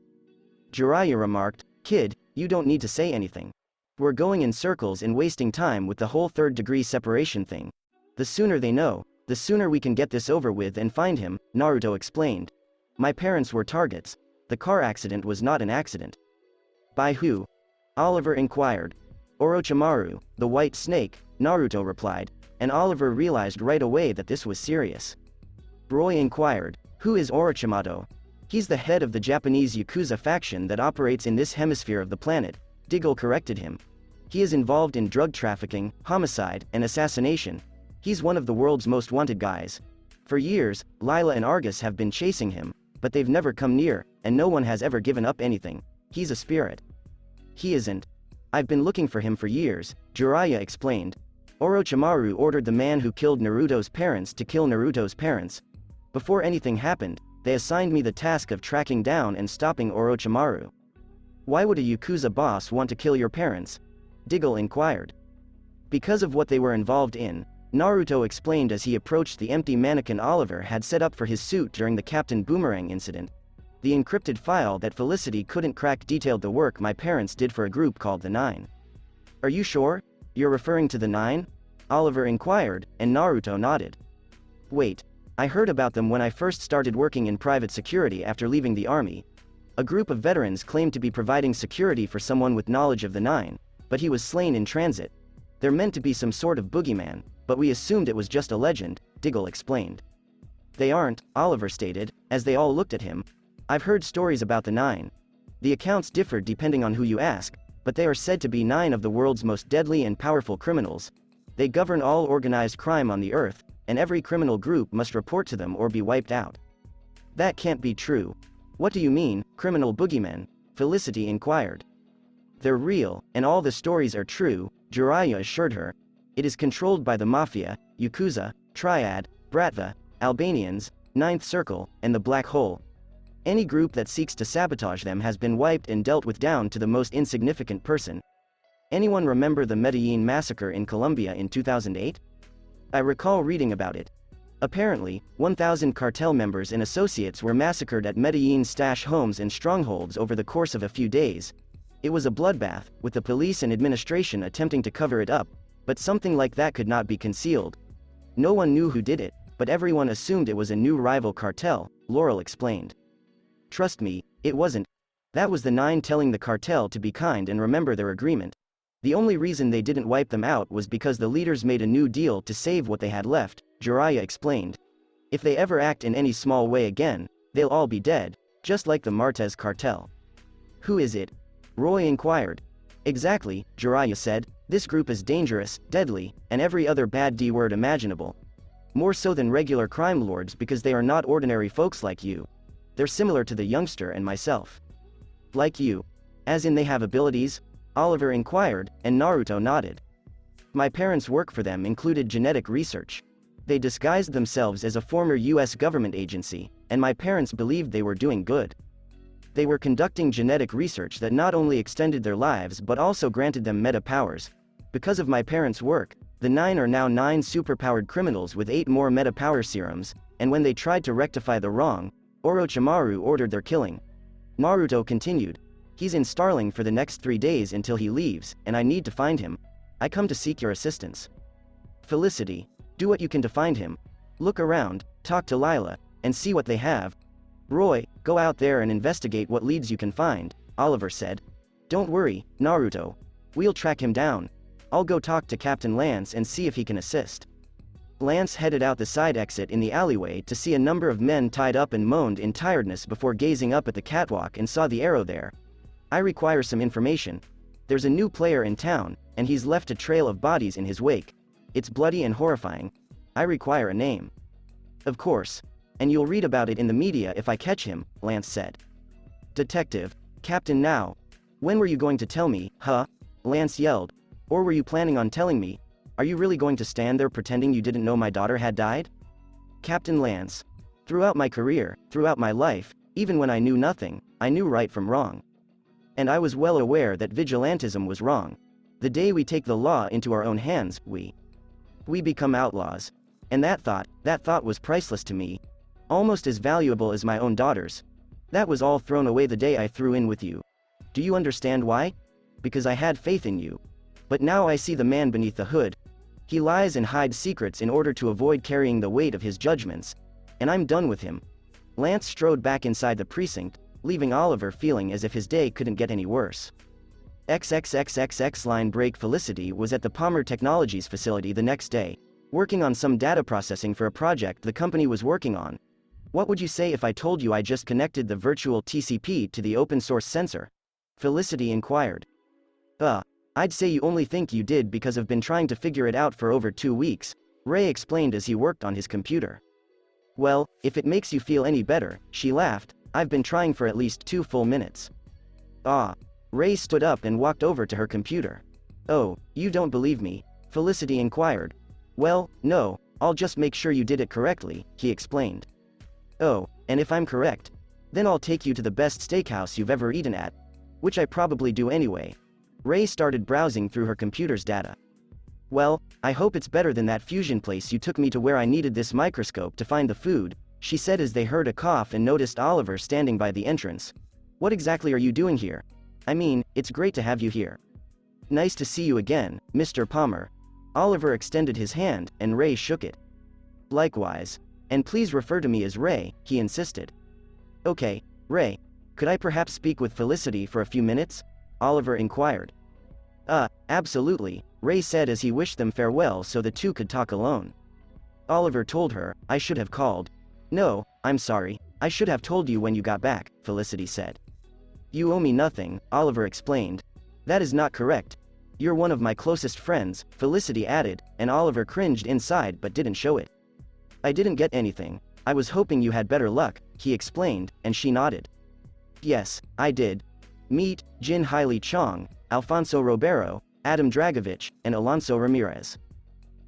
Jiraiya remarked, kid, you don't need to say anything. We're going in circles and wasting time with the whole third-degree separation thing. The sooner they know, the sooner we can get this over with and find him, Naruto explained. My parents were targets. The car accident was not an accident. By who? Oliver inquired. Orochimaru, the white snake, Naruto replied, and Oliver realized right away that this was serious. Roy inquired. Who is Orochimaru? He's the head of the Japanese Yakuza faction that operates in this hemisphere of the planet, Diggle corrected him. He is involved in drug trafficking, homicide, and assassination. He's one of the world's most wanted guys. For years, Lila and Argus have been chasing him, but they've never come near, and no one has ever given up anything. He's a spirit. He isn't. I've been looking for him for years, Jiraiya explained. Orochimaru ordered the man who killed Naruto's parents to kill Naruto's parents. Before anything happened, they assigned me the task of tracking down and stopping Orochimaru. Why would a Yakuza boss want to kill your parents? Diggle inquired. Because of what they were involved in, Naruto explained as he approached the empty mannequin Oliver had set up for his suit during the Captain Boomerang incident. The encrypted file that Felicity couldn't crack detailed the work my parents did for a group called the Nine. Are you sure? You're referring to the Nine? Oliver inquired, and Naruto nodded. Wait, I heard about them when I first started working in private security after leaving the army. A group of veterans claimed to be providing security for someone with knowledge of the Nine, but he was slain in transit. They're meant to be some sort of boogeyman, but we assumed it was just a legend, Diggle explained. They aren't, Oliver stated, as they all looked at him. I've heard stories about the Nine. The accounts differ depending on who you ask, but they are said to be 9 of the world's most deadly and powerful criminals. They govern all organized crime on the earth, and every criminal group must report to them or be wiped out. That can't be true. What do you mean, criminal boogeymen? Felicity inquired. They're real, and all the stories are true, Jiraiya assured her. It is controlled by the Mafia, Yakuza, Triad, Bratva, Albanians, Ninth Circle, and the Black Hole. Any group that seeks to sabotage them has been wiped and dealt with down to the most insignificant person. Anyone remember the Medellin massacre in Colombia in 2008? I recall reading about it. Apparently, 1,000 cartel members and associates were massacred at Medellin's stash homes and strongholds over the course of a few days. It was a bloodbath, with the police and administration attempting to cover it up, but something like that could not be concealed. No one knew who did it, but everyone assumed it was a new rival cartel, Laurel explained. Trust me, it wasn't. That was the Nine telling the cartel to be kind and remember their agreement. The only reason they didn't wipe them out was because the leaders made a new deal to save what they had left, Jiraiya explained. If they ever act in any small way again, they'll all be dead, just like the Martez cartel. Who is it? Roy inquired. Exactly, Jiraiya said, this group is dangerous, deadly, and every other bad D word imaginable. More so than regular crime lords because they are not ordinary folks like you. They're similar to the youngster and myself. Like you. As in they have abilities? Oliver inquired, and Naruto nodded. My parents' work for them included genetic research. They disguised themselves as a former US government agency, and my parents believed they were doing good. They were conducting genetic research that not only extended their lives but also granted them meta powers. Because of my parents' work, the Nine are now 9 superpowered criminals with 8 more meta power serums, and when they tried to rectify the wrong, Orochimaru ordered their killing. Naruto continued. He's in Starling for the next 3 days until he leaves, and I need to find him. I come to seek your assistance. Felicity, do what you can to find him. Look around, talk to Lila, and see what they have. Roy, go out there and investigate what leads you can find, Oliver said. Don't worry, Naruto. We'll track him down. I'll go talk to Captain Lance and see if he can assist. Lance headed out the side exit in the alleyway to see a number of men tied up and moaned in tiredness before gazing up at the catwalk and saw the arrow there. I require some information. There's a new player in town, and he's left a trail of bodies in his wake. It's bloody and horrifying. I require a name. Of course. And you'll read about it in the media if I catch him, Lance said. Detective, Captain now. When were you going to tell me, huh? Lance yelled. Or were you planning on telling me? Are you really going to stand there pretending you didn't know my daughter had died? Captain Lance. Throughout my career, throughout my life, even when I knew nothing, I knew right from wrong. And I was well aware that vigilantism was wrong. The day we take the law into our own hands, we become outlaws. And that thought was priceless to me. Almost as valuable as my own daughter's. That was all thrown away the day I threw in with you. Do you understand why? Because I had faith in you. But now I see the man beneath the hood. He lies and hides secrets in order to avoid carrying the weight of his judgments. And I'm done with him. Lance strode back inside the precinct, leaving Oliver feeling as if his day couldn't get any worse. XXXXX line break Felicity was at the Palmer Technologies facility the next day. working on some data processing for a project the company was working on. What would you say if I told you I just connected the virtual TCP to the open source sensor? Felicity inquired. I'd say you only think you did because I've been trying to figure it out for over 2 weeks, Ray explained as he worked on his computer. Well, if it makes you feel any better, she laughed, I've been trying for at least 2 full minutes. Ray stood up and walked over to her computer. Oh, you don't believe me? Felicity inquired. Well, no, I'll just make sure you did it correctly, he explained. Oh, and if I'm correct, then I'll take you to the best steakhouse you've ever eaten at. Which I probably do anyway. Ray started browsing through her computer's data. Well, I hope it's better than that fusion place you took me to where I needed this microscope to find the food, she said as they heard a cough and noticed Oliver standing by the entrance. What exactly are you doing here? I mean, it's great to have you here. Nice to see you again, Mr. Palmer. Oliver extended his hand, and Ray shook it. Likewise. And please refer to me as Ray, he insisted. Okay, Ray. Could I perhaps speak with Felicity for a few minutes? Oliver inquired. Absolutely, Ray said as he wished them farewell so the two could talk alone. Oliver told her, I should have called. No, I'm sorry, I should have told you when you got back, Felicity said. You owe me nothing, Oliver explained. That is not correct. You're one of my closest friends, Felicity added, and Oliver cringed inside but didn't show it. I didn't get anything. I was hoping you had better luck, he explained, and she nodded. Yes, I did. Meet Jin Hailey Chong, Alfonso Ribeiro, Adam Dragovich, and Alonso Ramirez.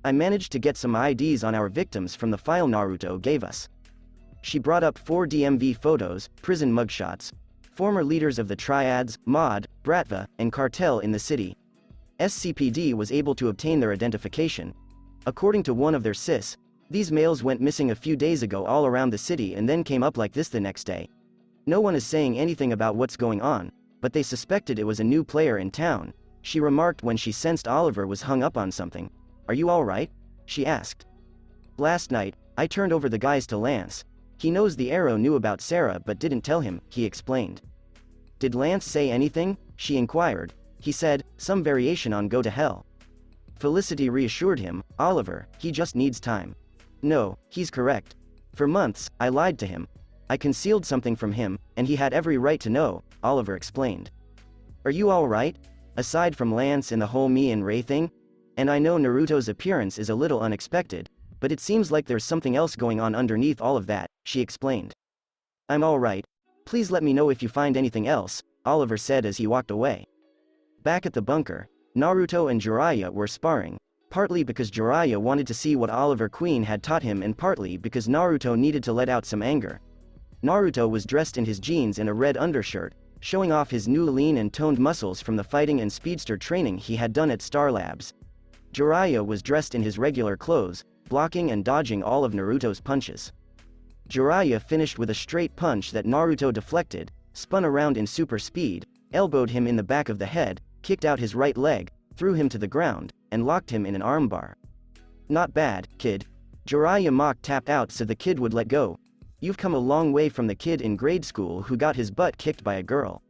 I managed to get some IDs on our victims from the file Naruto gave us. She brought up 4 DMV photos, prison mugshots, former leaders of the triads, Mod, Bratva, and Cartel in the city. SCPD was able to obtain their identification. According to one of their sis, these males went missing a few days ago all around the city and then came up like this the next day. No one is saying anything about what's going on, but they suspected it was a new player in town, she remarked when she sensed Oliver was hung up on something. Are you alright? She asked. Last night, I turned over the guys to Lance. He knows the Arrow knew about Sarah but didn't tell him, he explained. Did Lance say anything? She inquired. He said, some variation on go to hell. Felicity reassured him, Oliver, he just needs time. No, he's correct. For months, I lied to him. I concealed something from him, and he had every right to know, Oliver explained. Are you alright? Aside from Lance and the whole me and Ray thing? And I know Naruto's appearance is a little unexpected, but it seems like there's something else going on underneath all of that, she explained. I'm alright. Please let me know if you find anything else, Oliver said as he walked away. Back at the bunker, Naruto and Jiraiya were sparring, partly because Jiraiya wanted to see what Oliver Queen had taught him and partly because Naruto needed to let out some anger. Naruto was dressed in his jeans and a red undershirt, showing off his new lean and toned muscles from the fighting and speedster training he had done at Star Labs. Jiraiya was dressed in his regular clothes, blocking and dodging all of Naruto's punches. Jiraiya finished with a straight punch that Naruto deflected, spun around in super speed, elbowed him in the back of the head, kicked out his right leg, threw him to the ground, and locked him in an armbar. Not bad, kid. Jiraiya mock tapped out so the kid would let go. You've come a long way from the kid in grade school who got his butt kicked by a girl.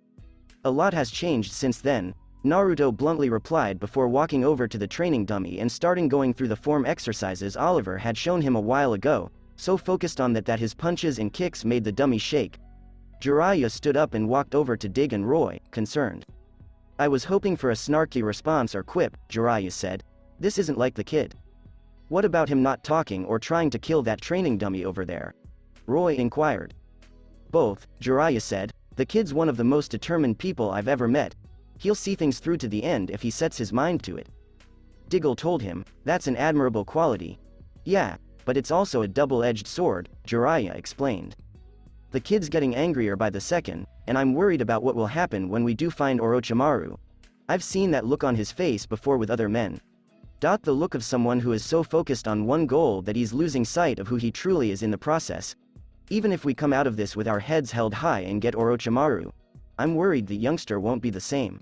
A lot has changed since then, Naruto bluntly replied before walking over to the training dummy and starting going through the form exercises Oliver had shown him a while ago, so focused on that his punches and kicks made the dummy shake. Jiraiya stood up and walked over to Dig and Roy, concerned. I was hoping for a snarky response or quip, Jiraiya said. This isn't like the kid. What about him not talking or trying to kill that training dummy over there? Roy inquired. Both, Jiraiya said. The kid's one of the most determined people I've ever met. He'll see things through to the end if he sets his mind to it. Diggle told him, that's an admirable quality. Yeah, but it's also a double-edged sword, Jiraiya explained. The kid's getting angrier by the second, and I'm worried about what will happen when we do find Orochimaru. I've seen that look on his face before with other men. The look of someone who is so focused on one goal that he's losing sight of who he truly is in the process. Even if we come out of this with our heads held high and get Orochimaru, I'm worried the youngster won't be the same.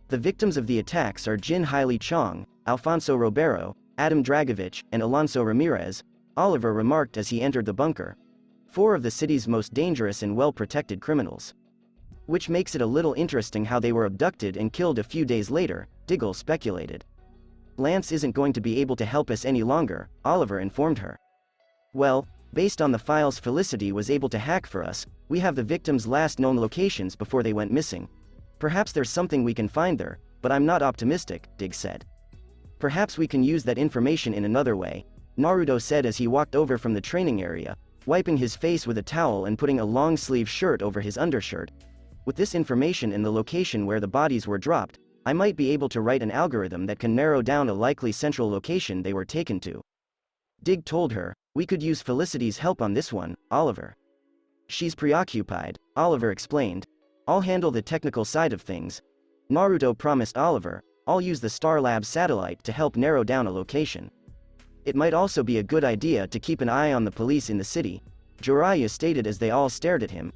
The victims of the attacks are Jin Hailey Chong, Alfonso Ribeiro, Adam Dragovich, and Alonso Ramirez, Oliver remarked as he entered the bunker. 4 of the city's most dangerous and well-protected criminals. Which makes it a little interesting how they were abducted and killed a few days later, Diggle speculated. Lance isn't going to be able to help us any longer, Oliver informed her. Well, based on the files Felicity was able to hack for us, we have the victims' last known locations before they went missing. Perhaps there's something we can find there, but I'm not optimistic, Dig said. Perhaps we can use that information in another way, Naruto said as he walked over from the training area, wiping his face with a towel and putting a long-sleeve shirt over his undershirt. With this information and the location where the bodies were dropped, I might be able to write an algorithm that can narrow down a likely central location they were taken to. Dig told her, we could use Felicity's help on this one, Oliver. She's preoccupied, Oliver explained. I'll handle the technical side of things. Naruto promised Oliver, I'll use the Star Labs satellite to help narrow down a location. It might also be a good idea to keep an eye on the police in the city, Jiraiya stated as they all stared at him.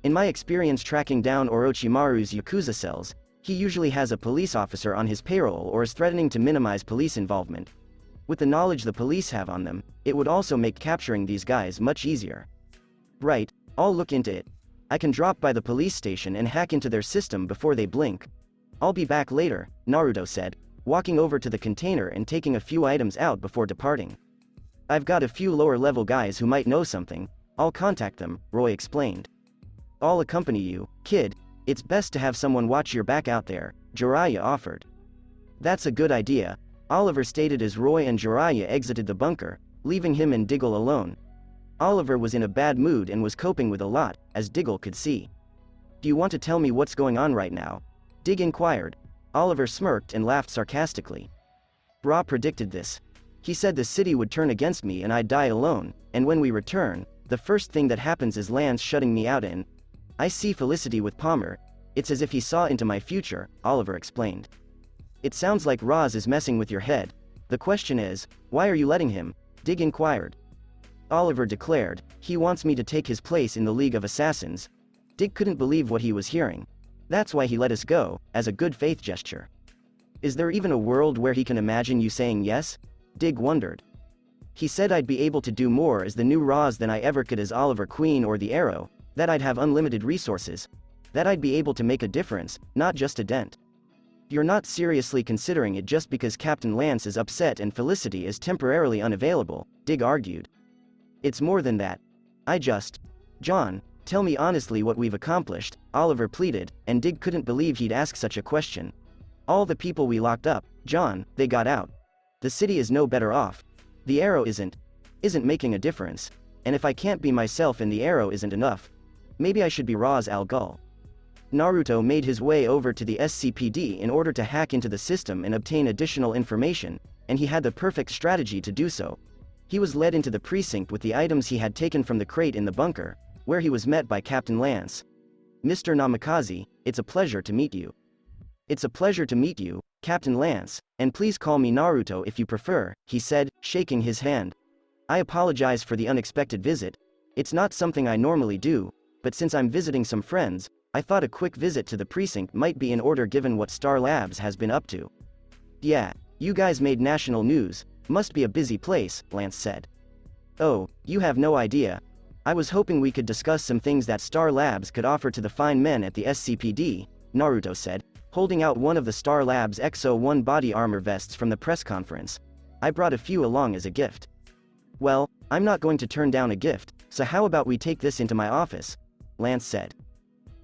In my experience tracking down Orochimaru's Yakuza cells, he usually has a police officer on his payroll or is threatening to minimize police involvement. With the knowledge the police have on them, it would also make capturing these guys much easier. Right, I'll look into it. I can drop by the police station and hack into their system before they blink. I'll be back later, Naruto said, walking over to the container and taking a few items out before departing. I've got a few lower-level guys who might know something, I'll contact them, Roy explained. I'll accompany you, kid, it's best to have someone watch your back out there, Jiraiya offered. That's a good idea, Oliver stated as Roy and Jiraiya exited the bunker, leaving him and Diggle alone. Oliver was in a bad mood and was coping with a lot, as Diggle could see. Do you want to tell me what's going on right now? Dig inquired. Oliver smirked and laughed sarcastically. Ra predicted this. He said the city would turn against me and I'd die alone, and when we return, the first thing that happens is Lance shutting me out in. I see Felicity with Palmer, it's as if he saw into my future, Oliver explained. It sounds like Roz is messing with your head. The question is, why are you letting him? Dig inquired. Oliver declared, he wants me to take his place in the League of Assassins. Dig couldn't believe what he was hearing. That's why he let us go, as a good faith gesture. Is there even a world where he can imagine you saying yes? Dig wondered. He said I'd be able to do more as the new Roz than I ever could as Oliver Queen or the Arrow, that I'd have unlimited resources, that I'd be able to make a difference, not just a dent. You're not seriously considering it just because Captain Lance is upset and Felicity is temporarily unavailable, Dig argued. It's more than that. John, tell me honestly what we've accomplished, Oliver pleaded, and Dig couldn't believe he'd ask such a question. All the people we locked up, John, they got out. The city is no better off. The Arrow isn't making a difference. And if I can't be myself and the Arrow isn't enough, maybe I should be Ra's al Ghul. Naruto made his way over to the SCPD in order to hack into the system and obtain additional information, and he had the perfect strategy to do so. He was led into the precinct with the items he had taken from the crate in the bunker, where he was met by Captain Lance. Mr. Namikaze, it's a pleasure to meet you. It's a pleasure to meet you, Captain Lance, and please call me Naruto if you prefer, he said, shaking his hand. I apologize for the unexpected visit. It's not something I normally do, but since I'm visiting some friends, I thought a quick visit to the precinct might be in order given what Star Labs has been up to. Yeah, you guys made national news, must be a busy place, Lance said. Oh, you have no idea. I was hoping we could discuss some things that Star Labs could offer to the fine men at the SCPD, Naruto said, holding out one of the Star Labs XO-1 body armor vests from the press conference. I brought a few along as a gift. Well, I'm not going to turn down a gift, so how about we take this into my office? Lance said.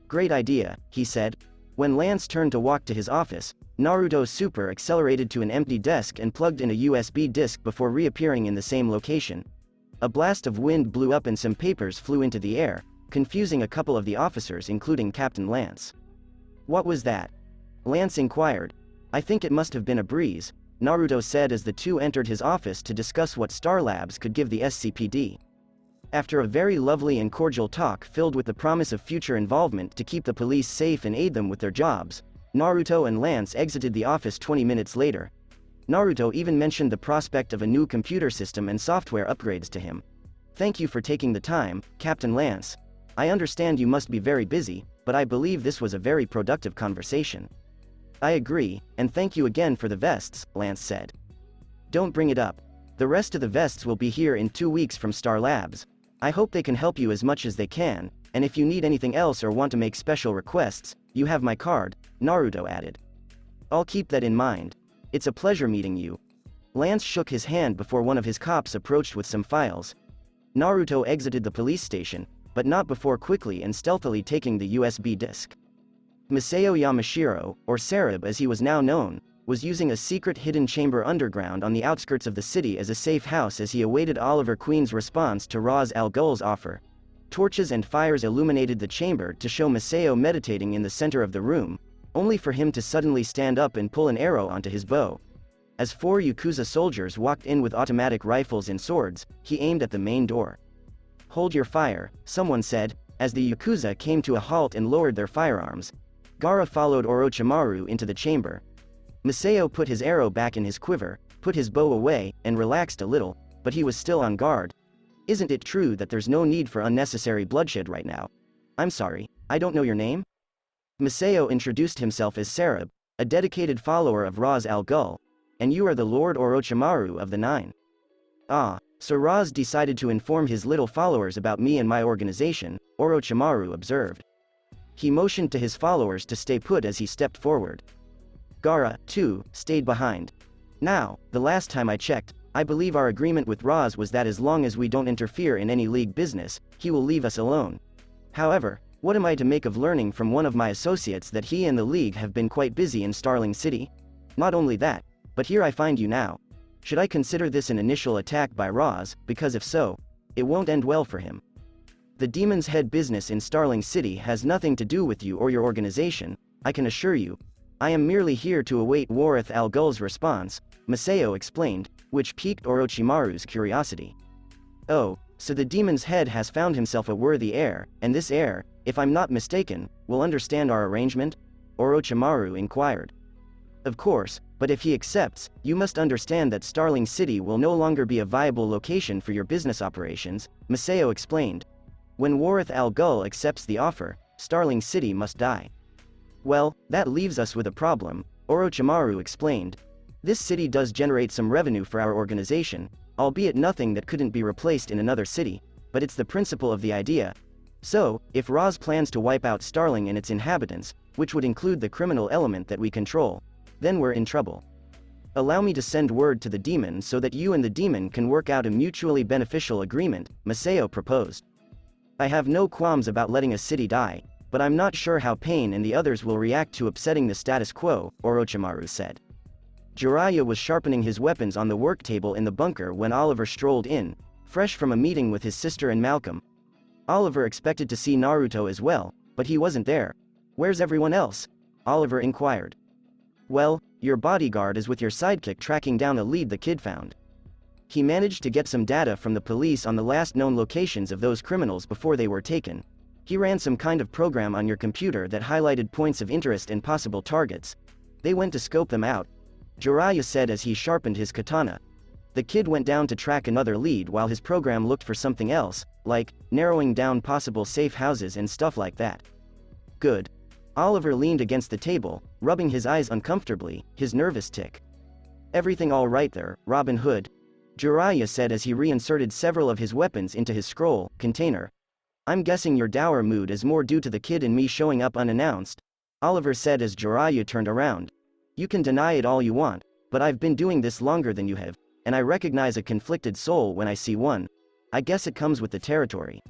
Great idea, he said. When Lance turned to walk to his office, Naruto super accelerated to an empty desk and plugged in a USB disk before reappearing in the same location. A blast of wind blew up and some papers flew into the air, confusing a couple of the officers including Captain Lance. What was that? Lance inquired. I think it must have been a breeze, Naruto said as the two entered his office to discuss what Star Labs could give the SCPD. After a very lovely and cordial talk filled with the promise of future involvement to keep the police safe and aid them with their jobs, Naruto and Lance exited the office 20 minutes later. Naruto even mentioned the prospect of a new computer system and software upgrades to him. Thank you for taking the time, Captain Lance. I understand you must be very busy, but I believe this was a very productive conversation. I agree, and thank you again for the vests, Lance said. Don't bring it up. The rest of the vests will be here in 2 weeks from Star Labs. I hope they can help you as much as they can, and if you need anything else or want to make special requests, you have my card, Naruto added. I'll keep that in mind. It's a pleasure meeting you, Lance shook his hand before one of his cops approached with some files. Naruto exited the police station, but not before quickly and stealthily taking the USB disk. Masao Yamashiro, or Sarab as he was now known, was using a secret hidden chamber underground on the outskirts of the city as a safe house as he awaited Oliver Queen's response to Ra's al Ghul's offer. Torches and fires illuminated the chamber to show Masao meditating in the center of the room, only for him to suddenly stand up and pull an arrow onto his bow. As 4 Yakuza soldiers walked in with automatic rifles and swords, he aimed at the main door. "Hold your fire," someone said, as the Yakuza came to a halt and lowered their firearms. Gaara followed Orochimaru into the chamber. Masao put his arrow back in his quiver, put his bow away, and relaxed a little, but he was still on guard. "Isn't it true that there's no need for unnecessary bloodshed right now? I'm sorry, I don't know your name?" Masao introduced himself as Sarab, a dedicated follower of Ra's al Ghul. "And you are the Lord Orochimaru of the Nine." "Ah, so Raz decided to inform his little followers about me and my organization," Orochimaru observed. He motioned to his followers to stay put as he stepped forward. Gaara, too, stayed behind. "Now, the last time I checked, I believe our agreement with Raz was that as long as we don't interfere in any league business, he will leave us alone. However, what am I to make of learning from one of my associates that he and the league have been quite busy in Starling City? Not only that, but here I find you now. Should I consider this an initial attack by Raz, because if so, it won't end well for him. The Demon's Head business in Starling City has nothing to do with you or your organization, I can assure you. I am merely here to await Ra's al Ghul's response," Masao explained, which piqued Orochimaru's curiosity. "Oh, so the Demon's Head has found himself a worthy heir, and this heir, if I'm not mistaken, will understand our arrangement?" Orochimaru inquired. "Of course, but if he accepts, you must understand that Starling City will no longer be a viable location for your business operations," Masao explained. "When Ra's al Ghul accepts the offer, Starling City must die." "Well, that leaves us with a problem," Orochimaru explained. "This city does generate some revenue for our organization, albeit nothing that couldn't be replaced in another city, but it's the principle of the idea. So, if Raz plans to wipe out Starling and its inhabitants, which would include the criminal element that we control, then we're in trouble. Allow me to send word to the demon so that you and the demon can work out a mutually beneficial agreement," Masao proposed. "I have no qualms about letting a city die, but I'm not sure how Pain and the others will react to upsetting the status quo," Orochimaru said. Jiraiya was sharpening his weapons on the work table in the bunker when Oliver strolled in, fresh from a meeting with his sister and Malcolm. Oliver expected to see Naruto as well, but he wasn't there. "Where's everyone else?" Oliver inquired. "Well, your bodyguard is with your sidekick tracking down a lead the kid found. He managed to get some data from the police on the last known locations of those criminals before they were taken. He ran some kind of program on your computer that highlighted points of interest and possible targets. They went to scope them out," Jiraiya said as he sharpened his katana. "The kid went down to track another lead while his program looked for something else, like narrowing down possible safe houses and stuff like that." "Good." Oliver leaned against the table, rubbing his eyes uncomfortably, his nervous tick. "Everything all right there, Robin Hood?" Jiraiya said as he reinserted several of his weapons into his scroll container. "I'm guessing your dour mood is more due to the kid and me showing up unannounced," Oliver said as Jiraiya turned around. "You can deny it all you want, but I've been doing this longer than you have, and I recognize a conflicted soul when I see one. I guess it comes with the territory."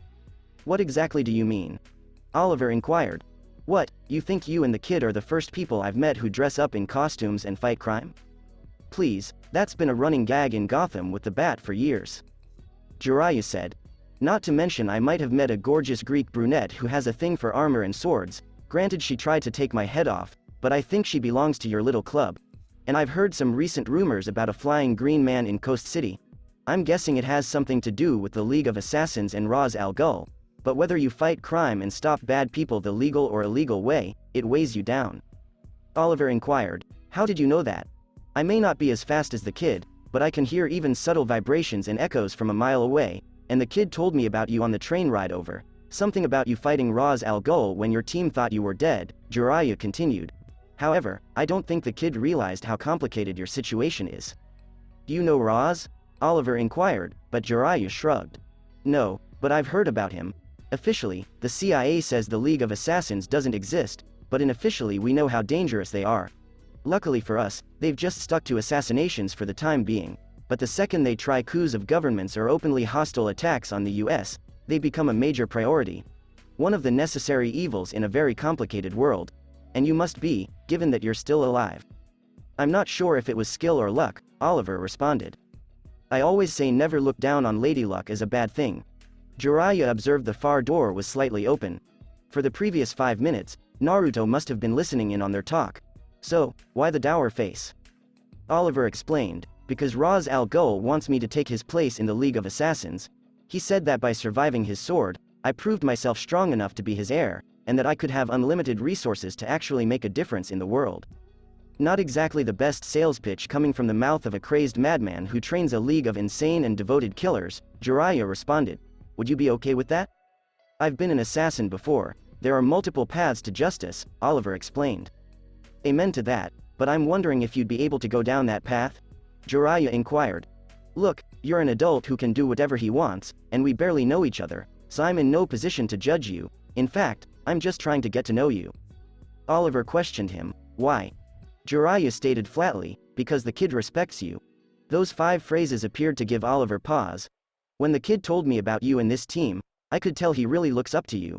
"What exactly do you mean?" Oliver inquired. "What, you think you and the kid are the first people I've met who dress up in costumes and fight crime? Please, that's been a running gag in Gotham with the Bat for years," Jiraiya said. "Not to mention I might have met a gorgeous Greek brunette who has a thing for armor and swords, granted she tried to take my head off, but I think she belongs to your little club. And I've heard some recent rumors about a flying green man in Coast City. I'm guessing it has something to do with the League of Assassins and Ra's al Ghul. But whether you fight crime and stop bad people the legal or illegal way, it weighs you down." Oliver inquired. "How did you know that? I may not be as fast as the kid, but I can hear even subtle vibrations and echoes from a mile away, and the kid told me about you on the train ride over. Something about you fighting Ra's al Ghul when your team thought you were dead," Jiraiya continued. "However, I don't think the kid realized how complicated your situation is." "Do you know Raz?" Oliver inquired, but Jiraiya shrugged. "No, but I've heard about him. Officially, the CIA says the League of Assassins doesn't exist, but unofficially we know how dangerous they are. Luckily for us, they've just stuck to assassinations for the time being, but the second they try coups of governments or openly hostile attacks on the US, they become a major priority. One of the necessary evils in a very complicated world. And you must be, given that you're still alive. I'm not sure if it was skill or luck, Oliver responded. I always say never look down on lady luck as a bad thing. Jiraiya observed the far door was slightly open. For the previous 5 minutes, Naruto must have been listening in on their talk. So, why the dour face? Oliver explained, because Ra's al Ghul wants me to take his place in the League of Assassins. He said that by surviving his sword, I proved myself strong enough to be his heir, and that I could have unlimited resources to actually make a difference in the world. Not exactly the best sales pitch coming from the mouth of a crazed madman who trains a league of insane and devoted killers, Jiraiya responded. Would you be okay with that? I've been an assassin before. There are multiple paths to justice, Oliver explained. Amen to that, but I'm wondering if you'd be able to go down that path? Jiraiya inquired. Look, you're an adult who can do whatever he wants, and we barely know each other, so I'm in no position to judge you. In fact, I'm just trying to get to know you. Oliver questioned him. Why? Jiraiya stated flatly, because the kid respects you. Those 5 phrases appeared to give Oliver pause. When the kid told me about you and this team, I could tell he really looks up to you.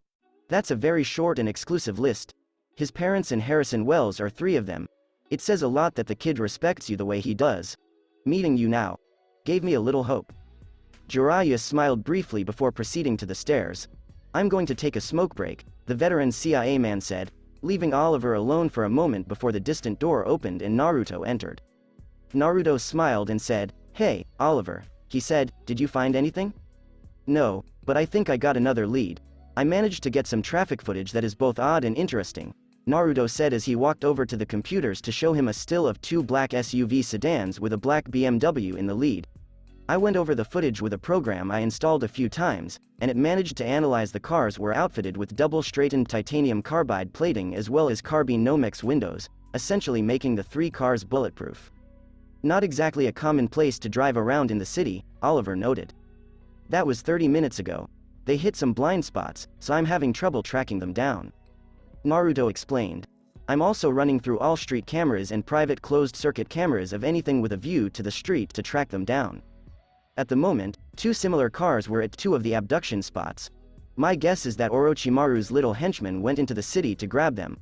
That's a very short and exclusive list. His parents and Harrison Wells are 3 of them. It says a lot that the kid respects you the way he does. Meeting you now gave me a little hope. Jiraiya smiled briefly before proceeding to the stairs. I'm going to take a smoke break, the veteran CIA man said, leaving Oliver alone for a moment before the distant door opened and Naruto entered. Naruto smiled and said, Hey, Oliver, he said, did you find anything? No, but I think I got another lead. I managed to get some traffic footage that is both odd and interesting, Naruto said as he walked over to the computers to show him a still of 2 black SUV sedans with a black BMW in the lead. I went over the footage with a program I installed a few times, and it managed to analyze the cars were outfitted with double-straightened titanium carbide plating as well as carbine Nomex windows, essentially making the 3 cars bulletproof. Not exactly a common place to drive around in the city, Oliver noted. That was 30 minutes ago. They hit some blind spots, so I'm having trouble tracking them down. Naruto explained. I'm also running through all street cameras and private closed-circuit cameras of anything with a view to the street to track them down. At the moment, 2 similar cars were at 2 of the abduction spots. My guess is that Orochimaru's little henchman went into the city to grab them.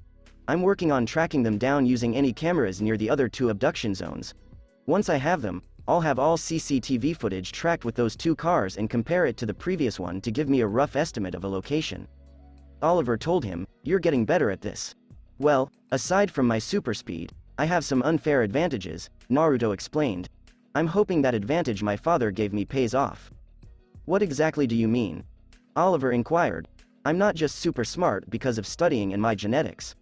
I'm working on tracking them down using any cameras near the other 2 abduction zones. Once I have them, I'll have all CCTV footage tracked with those 2 cars and compare it to the previous one to give me a rough estimate of a location. Oliver told him, You're getting better at this. Well, aside from my super speed, I have some unfair advantages, Naruto explained. I'm hoping that advantage my father gave me pays off. What exactly do you mean? Oliver inquired. I'm not just super smart because of studying and my genetics.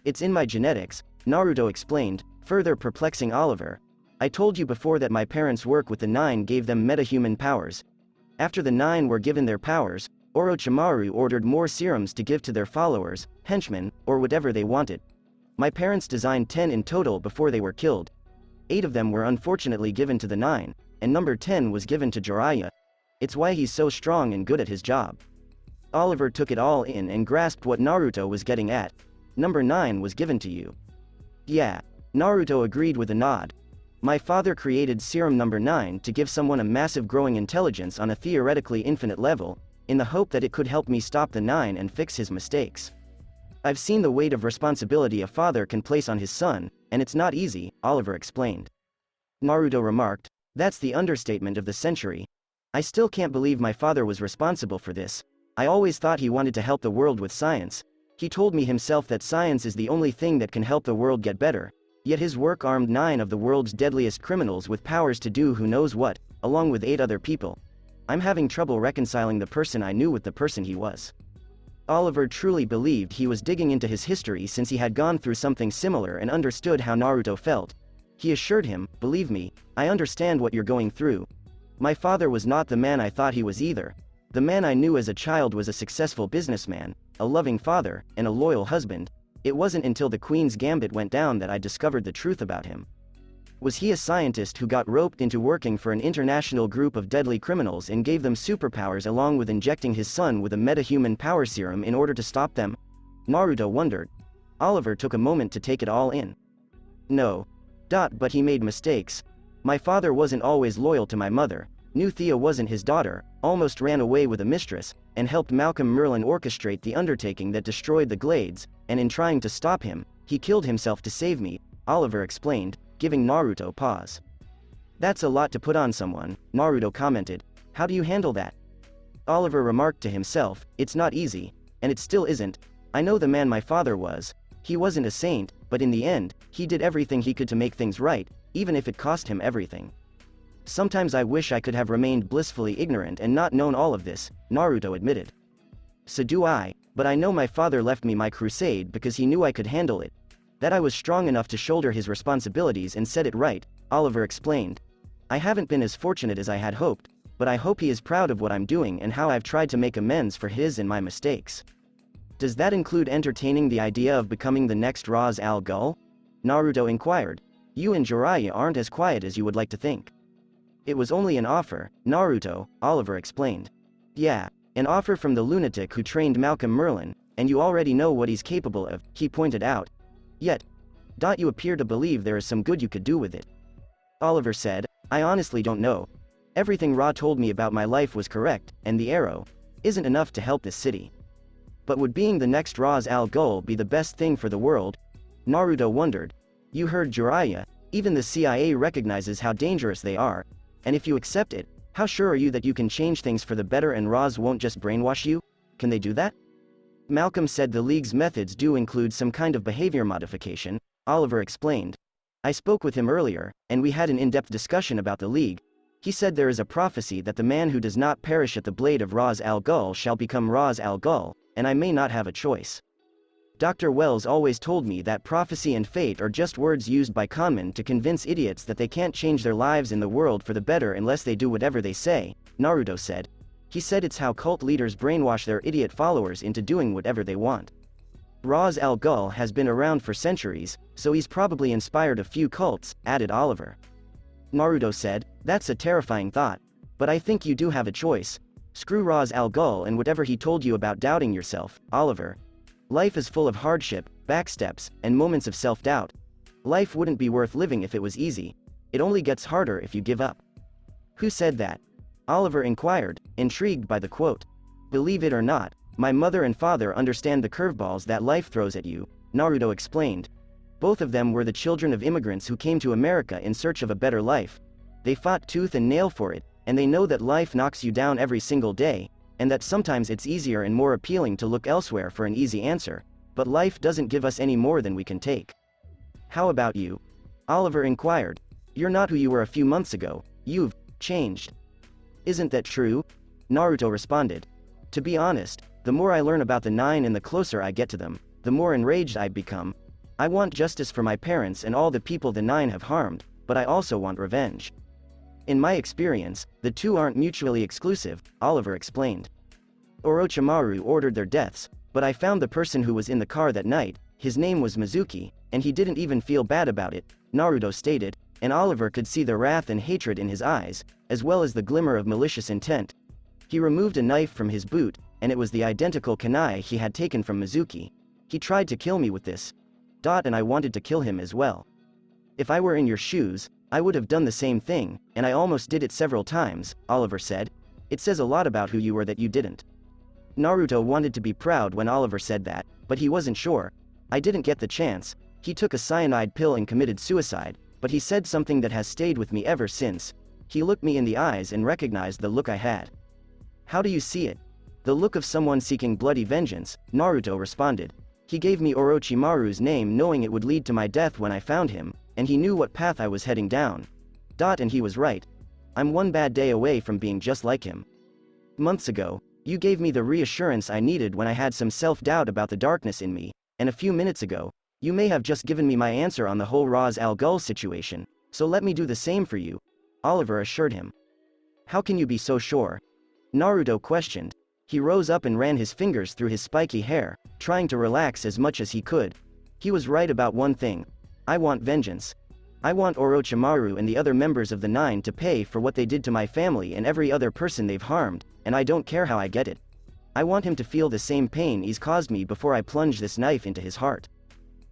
It's in my genetics, Naruto explained, further perplexing Oliver. I told you before that my parents' work with the 9 gave them metahuman powers. After the 9 were given their powers, Orochimaru ordered more serums to give to their followers, henchmen, or whatever they wanted. My parents designed 10 in total before they were killed. 8 of them were unfortunately given to the 9, and number 10 was given to Jiraiya. It's why he's so strong and good at his job. Oliver took it all in and grasped what Naruto was getting at. Number 9 was given to you. Yeah, Naruto agreed with a nod. My father created serum number 9 to give someone a massive growing intelligence on a theoretically infinite level, in the hope that it could help me stop the 9 and fix his mistakes. I've seen the weight of responsibility a father can place on his son, and it's not easy, Oliver explained. Naruto remarked, That's the understatement of the century. I still can't believe my father was responsible for this. I always thought he wanted to help the world with science. He told me himself that science is the only thing that can help the world get better, yet his work armed 9 of the world's deadliest criminals with powers to do who knows what, along with 8 other people. I'm having trouble reconciling the person I knew with the person he was. Oliver truly believed he was digging into his history since he had gone through something similar and understood how Naruto felt. He assured him, Believe me, I understand what you're going through. My father was not the man I thought he was either. The man I knew as a child was a successful businessman, a loving father, and a loyal husband. It wasn't until the Queen's Gambit went down that I discovered the truth about him. Was he a scientist who got roped into working for an international group of deadly criminals and gave them superpowers along with injecting his son with a metahuman power serum in order to stop them? Naruto wondered. Oliver took a moment to take it all in. No. But he made mistakes. My father wasn't always loyal to my mother, knew Thea wasn't his daughter, almost ran away with a mistress, and helped Malcolm Merlin orchestrate the undertaking that destroyed the Glades, and in trying to stop him, he killed himself to save me, Oliver explained, giving Naruto pause. That's a lot to put on someone, Naruto commented. How do you handle that? Oliver remarked to himself, it's not easy, and it still isn't. I know the man my father was. He wasn't a saint, but in the end, he did everything he could to make things right, even if it cost him everything. Sometimes I wish I could have remained blissfully ignorant and not known all of this, Naruto admitted. So do I, but I know my father left me my crusade because he knew I could handle it. That I was strong enough to shoulder his responsibilities and set it right, Oliver explained. I haven't been as fortunate as I had hoped, but I hope he is proud of what I'm doing and how I've tried to make amends for his and my mistakes. Does that include entertaining the idea of becoming the next Ra's al Ghul? Naruto inquired. You and Jiraiya aren't as quiet as you would like to think. It was only an offer, Naruto, Oliver explained. Yeah, an offer from the lunatic who trained Malcolm Merlin, and you already know what he's capable of, he pointed out. Yet, you appear to believe there is some good you could do with it. Oliver said, I honestly don't know. Everything Ra told me about my life was correct, and the arrow isn't enough to help this city. But would being the next Ra's al Ghul be the best thing for the world? Naruto wondered. You heard Jiraiya, even the CIA recognizes how dangerous they are, and if you accept it, how sure are you that you can change things for the better and Ra's won't just brainwash you? Can they do that? Malcolm said the League's methods do include some kind of behavior modification, Oliver explained. I spoke with him earlier, and we had an in-depth discussion about the League. He said there is a prophecy that the man who does not perish at the blade of Ra's al Ghul shall become Ra's al Ghul, and I may not have a choice. Dr. Wells always told me that prophecy and fate are just words used by conmen to convince idiots that they can't change their lives in the world for the better unless they do whatever they say, Naruto said. He said it's how cult leaders brainwash their idiot followers into doing whatever they want. Ra's al Ghul has been around for centuries, so he's probably inspired a few cults, added Oliver. Naruto said, that's a terrifying thought. But I think you do have a choice. Screw Ra's al Ghul and whatever he told you about doubting yourself, Oliver. Life is full of hardship, backsteps, and moments of self-doubt. Life wouldn't be worth living if it was easy. It only gets harder if you give up. Who said that? Oliver inquired, intrigued by the quote. Believe it or not, my mother and father understand the curveballs that life throws at you, Naruto explained. Both of them were the children of immigrants who came to America in search of a better life. They fought tooth and nail for it, and they know that life knocks you down every single day, and that sometimes it's easier and more appealing to look elsewhere for an easy answer, but life doesn't give us any more than we can take. How about you? Oliver inquired. You're not who you were a few months ago, you've changed. Isn't that true? Naruto responded. To be honest, the more I learn about the Nine and the closer I get to them, the more enraged I become. I want justice for my parents and all the people the Nine have harmed, but I also want revenge. In my experience, the two aren't mutually exclusive, Oliver explained. Orochimaru ordered their deaths, but I found the person who was in the car that night, his name was Mizuki, and he didn't even feel bad about it, Naruto stated, and Oliver could see the wrath and hatred in his eyes, as well as the glimmer of malicious intent. He removed a knife from his boot, and it was the identical kunai he had taken from Mizuki. He tried to kill me with this. And I wanted to kill him as well. If I were in your shoes, I would have done the same thing, and I almost did it several times, Oliver said. It says a lot about who you were that you didn't. Naruto wanted to be proud when Oliver said that, but he wasn't sure. I didn't get the chance. He took a cyanide pill and committed suicide, but he said something that has stayed with me ever since. He looked me in the eyes and recognized the look I had. How do you see it? The look of someone seeking bloody vengeance, Naruto responded. He gave me Orochimaru's name knowing it would lead to my death when I found him, and he knew what path I was heading down. And he was right. I'm one bad day away from being just like him. Months ago, you gave me the reassurance I needed when I had some self-doubt about the darkness in me, and a few minutes ago, you may have just given me my answer on the whole Ra's al Ghul situation, so let me do the same for you, Oliver assured him. How can you be so sure? Naruto questioned. He rose up and ran his fingers through his spiky hair, trying to relax as much as he could. He was right about one thing. I want vengeance. I want Orochimaru and the other members of the Nine to pay for what they did to my family and every other person they've harmed, and I don't care how I get it. I want him to feel the same pain he's caused me before I plunge this knife into his heart.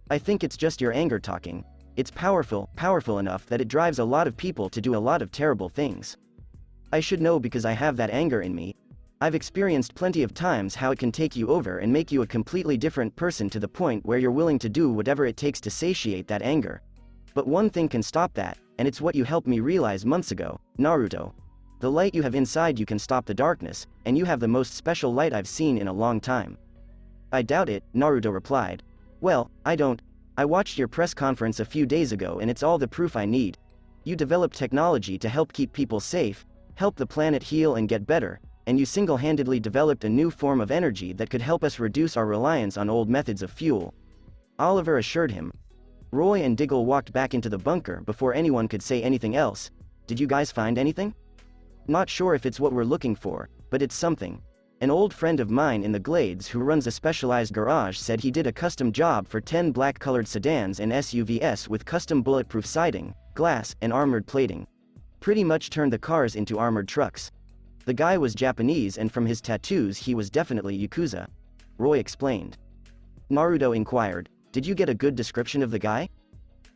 I think it's just your anger talking, It's powerful enough that it drives a lot of people to do a lot of terrible things. I should know because I have that anger in me. I've experienced plenty of times how it can take you over and make you a completely different person to the point where you're willing to do whatever it takes to satiate that anger. But one thing can stop that, and it's what you helped me realize months ago, Naruto. The light you have inside you can stop the darkness, and you have the most special light I've seen in a long time. I doubt it, Naruto replied. Well, I don't. I watched your press conference a few days ago and it's all the proof I need. You developed technology to help keep people safe, help the planet heal and get better, and you single-handedly developed a new form of energy that could help us reduce our reliance on old methods of fuel. Oliver assured him. Roy and Diggle walked back into the bunker before anyone could say anything else. Did you guys find anything? Not sure if it's what we're looking for, but it's something. An old friend of mine in the Glades who runs a specialized garage said he did a custom job for 10 black-colored sedans and SUVs with custom bulletproof siding, glass, and armored plating. Pretty much turned the cars into armored trucks. The guy was Japanese and from his tattoos he was definitely Yakuza. Roy explained. Naruto inquired, did you get a good description of the guy?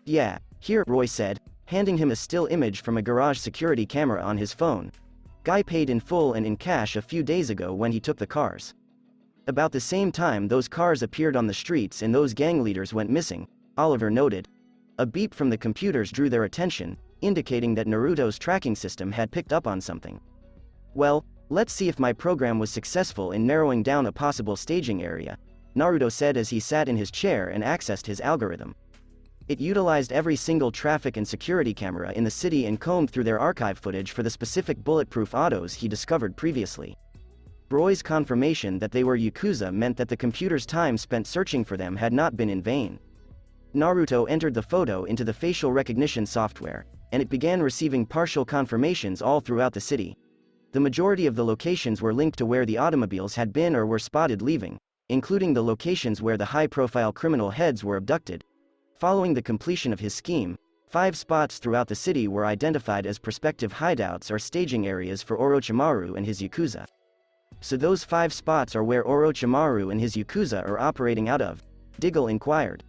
Yeah, here, Roy said, handing him a still image from a garage security camera on his phone. Guy paid in full and in cash a few days ago when he took the cars. About the same time those cars appeared on the streets and those gang leaders went missing, Oliver noted. A beep from the computers drew their attention, indicating that Naruto's tracking system had picked up on something. Well, let's see if my program was successful in narrowing down a possible staging area, Naruto said as he sat in his chair and accessed his algorithm. It utilized every single traffic and security camera in the city and combed through their archive footage for the specific bulletproof autos he discovered previously. Roy's confirmation that they were Yakuza meant that the computer's time spent searching for them had not been in vain. Naruto entered the photo into the facial recognition software, and it began receiving partial confirmations all throughout the city. The majority of the locations were linked to where the automobiles had been or were spotted leaving, including the locations where the high-profile criminal heads were abducted. Following the completion of his scheme, 5 spots throughout the city were identified as prospective hideouts or staging areas for Orochimaru and his Yakuza. So those 5 spots are where Orochimaru and his Yakuza are operating out of? Diggle inquired.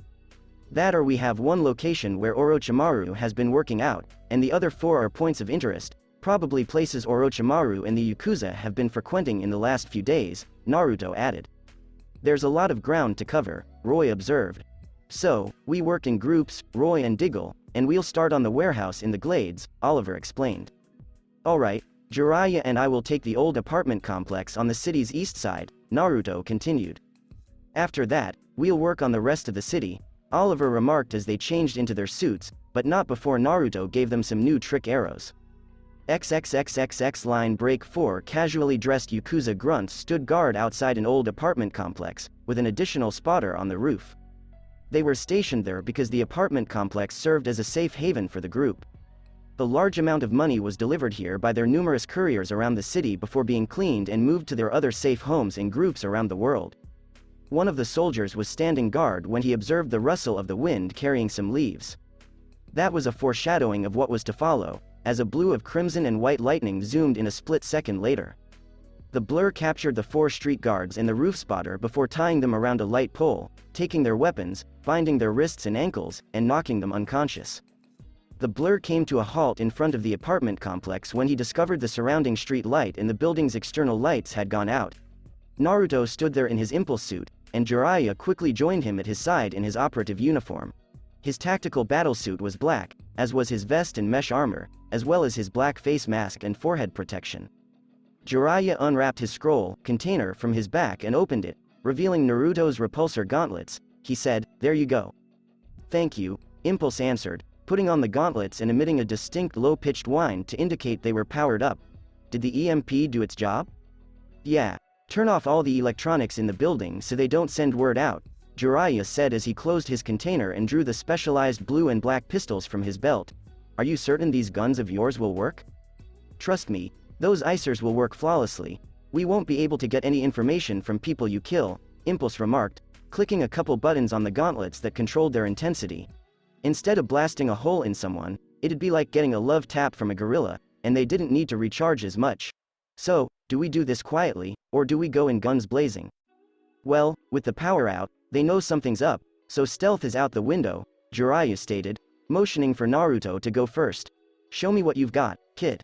That or we have one location where Orochimaru has been working out, and the other 4 are points of interest, probably places Orochimaru and the Yakuza have been frequenting in the last few days, Naruto added. There's a lot of ground to cover, Roy observed. So, we worked in groups, Roy and Diggle, and we'll start on the warehouse in the Glades, Oliver explained. Alright, Jiraiya and I will take the old apartment complex on the city's east side, Naruto continued. After that, we'll work on the rest of the city, Oliver remarked as they changed into their suits, but not before Naruto gave them some new trick arrows. XXXXX line break 4 casually dressed Yakuza grunts stood guard outside an old apartment complex, with an additional spotter on the roof. They were stationed there because the apartment complex served as a safe haven for the group. A large amount of money was delivered here by their numerous couriers around the city before being cleaned and moved to their other safe homes in groups around the world. One of the soldiers was standing guard when he observed the rustle of the wind carrying some leaves. That was a foreshadowing of what was to follow, as a blue of crimson and white lightning zoomed in a split second later. The blur captured the 4 street guards and the roof spotter before tying them around a light pole, taking their weapons, binding their wrists and ankles, and knocking them unconscious. The blur came to a halt in front of the apartment complex when he discovered the surrounding street light and the building's external lights had gone out. Naruto stood there in his impulse suit, and Jiraiya quickly joined him at his side in his operative uniform. His tactical battlesuit was black, as was his vest and mesh armor, as well as his black face mask and forehead protection. Jiraiya unwrapped his scroll container from his back and opened it, revealing Naruto's repulsor gauntlets. He said, "There you go." "Thank you," Impulse answered, putting on the gauntlets and emitting a distinct low-pitched whine to indicate they were powered up. "Did the EMP do its job?" "Yeah. Turn off all the electronics in the building so they don't send word out," Jiraiya said as he closed his container and drew the specialized blue and black pistols from his belt. "Are you certain these guns of yours will work?" "Trust me, those icers will work flawlessly. We won't be able to get any information from people you kill," Impulse remarked, clicking a couple buttons on the gauntlets that controlled their intensity. "Instead of blasting a hole in someone, it'd be like getting a love tap from a gorilla, and they didn't need to recharge as much. So, do we do this quietly, or do we go in guns blazing?" "Well, with the power out, they know something's up, so stealth is out the window," Jiraiya stated, motioning for Naruto to go first. "Show me what you've got, kid."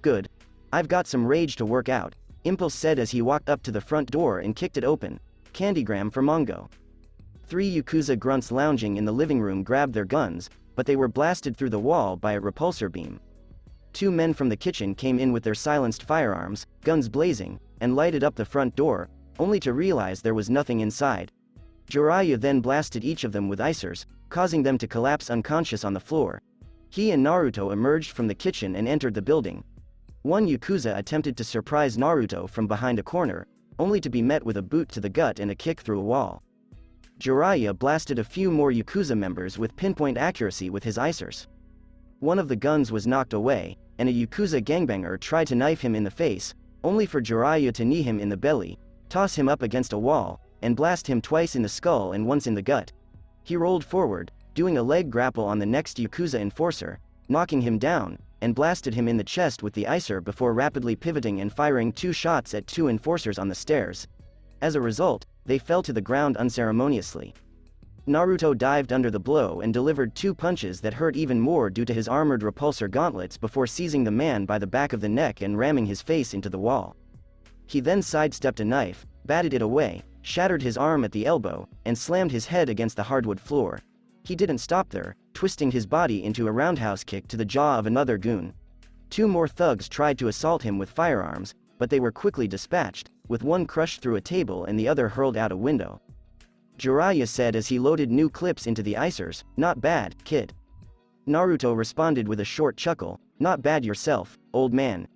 "Good. I've got some rage to work out," Impulse said as he walked up to the front door and kicked it open. Candygram for Mongo. 3 Yakuza grunts lounging in the living room grabbed their guns, but they were blasted through the wall by a repulsor beam. 2 men from the kitchen came in with their silenced firearms, guns blazing, and lighted up the front door, only to realize there was nothing inside. Jiraiya then blasted each of them with icers, causing them to collapse unconscious on the floor. He and Naruto emerged from the kitchen and entered the building. 1 Yakuza attempted to surprise Naruto from behind a corner, only to be met with a boot to the gut and a kick through a wall. Jiraiya blasted a few more Yakuza members with pinpoint accuracy with his icers. One of the guns was knocked away, and a Yakuza gangbanger tried to knife him in the face, only for Jiraiya to knee him in the belly, toss him up against a wall, and blast him twice in the skull and once in the gut. He rolled forward, doing a leg grapple on the next Yakuza enforcer, knocking him down, and blasted him in the chest with the icer before rapidly pivoting and firing 2 shots at 2 enforcers on the stairs. As a result, they fell to the ground unceremoniously. Naruto dived under the blow and delivered 2 punches that hurt even more due to his armored repulsor gauntlets before seizing the man by the back of the neck and ramming his face into the wall. He then sidestepped a knife, batted it away, shattered his arm at the elbow, and slammed his head against the hardwood floor. He didn't stop there, twisting his body into a roundhouse kick to the jaw of another goon. 2 more thugs tried to assault him with firearms, but they were quickly dispatched, with one crushed through a table and the other hurled out a window. Jiraiya said as he loaded new clips into the icers, "Not bad, kid." Naruto responded with a short chuckle, "Not bad yourself, old man."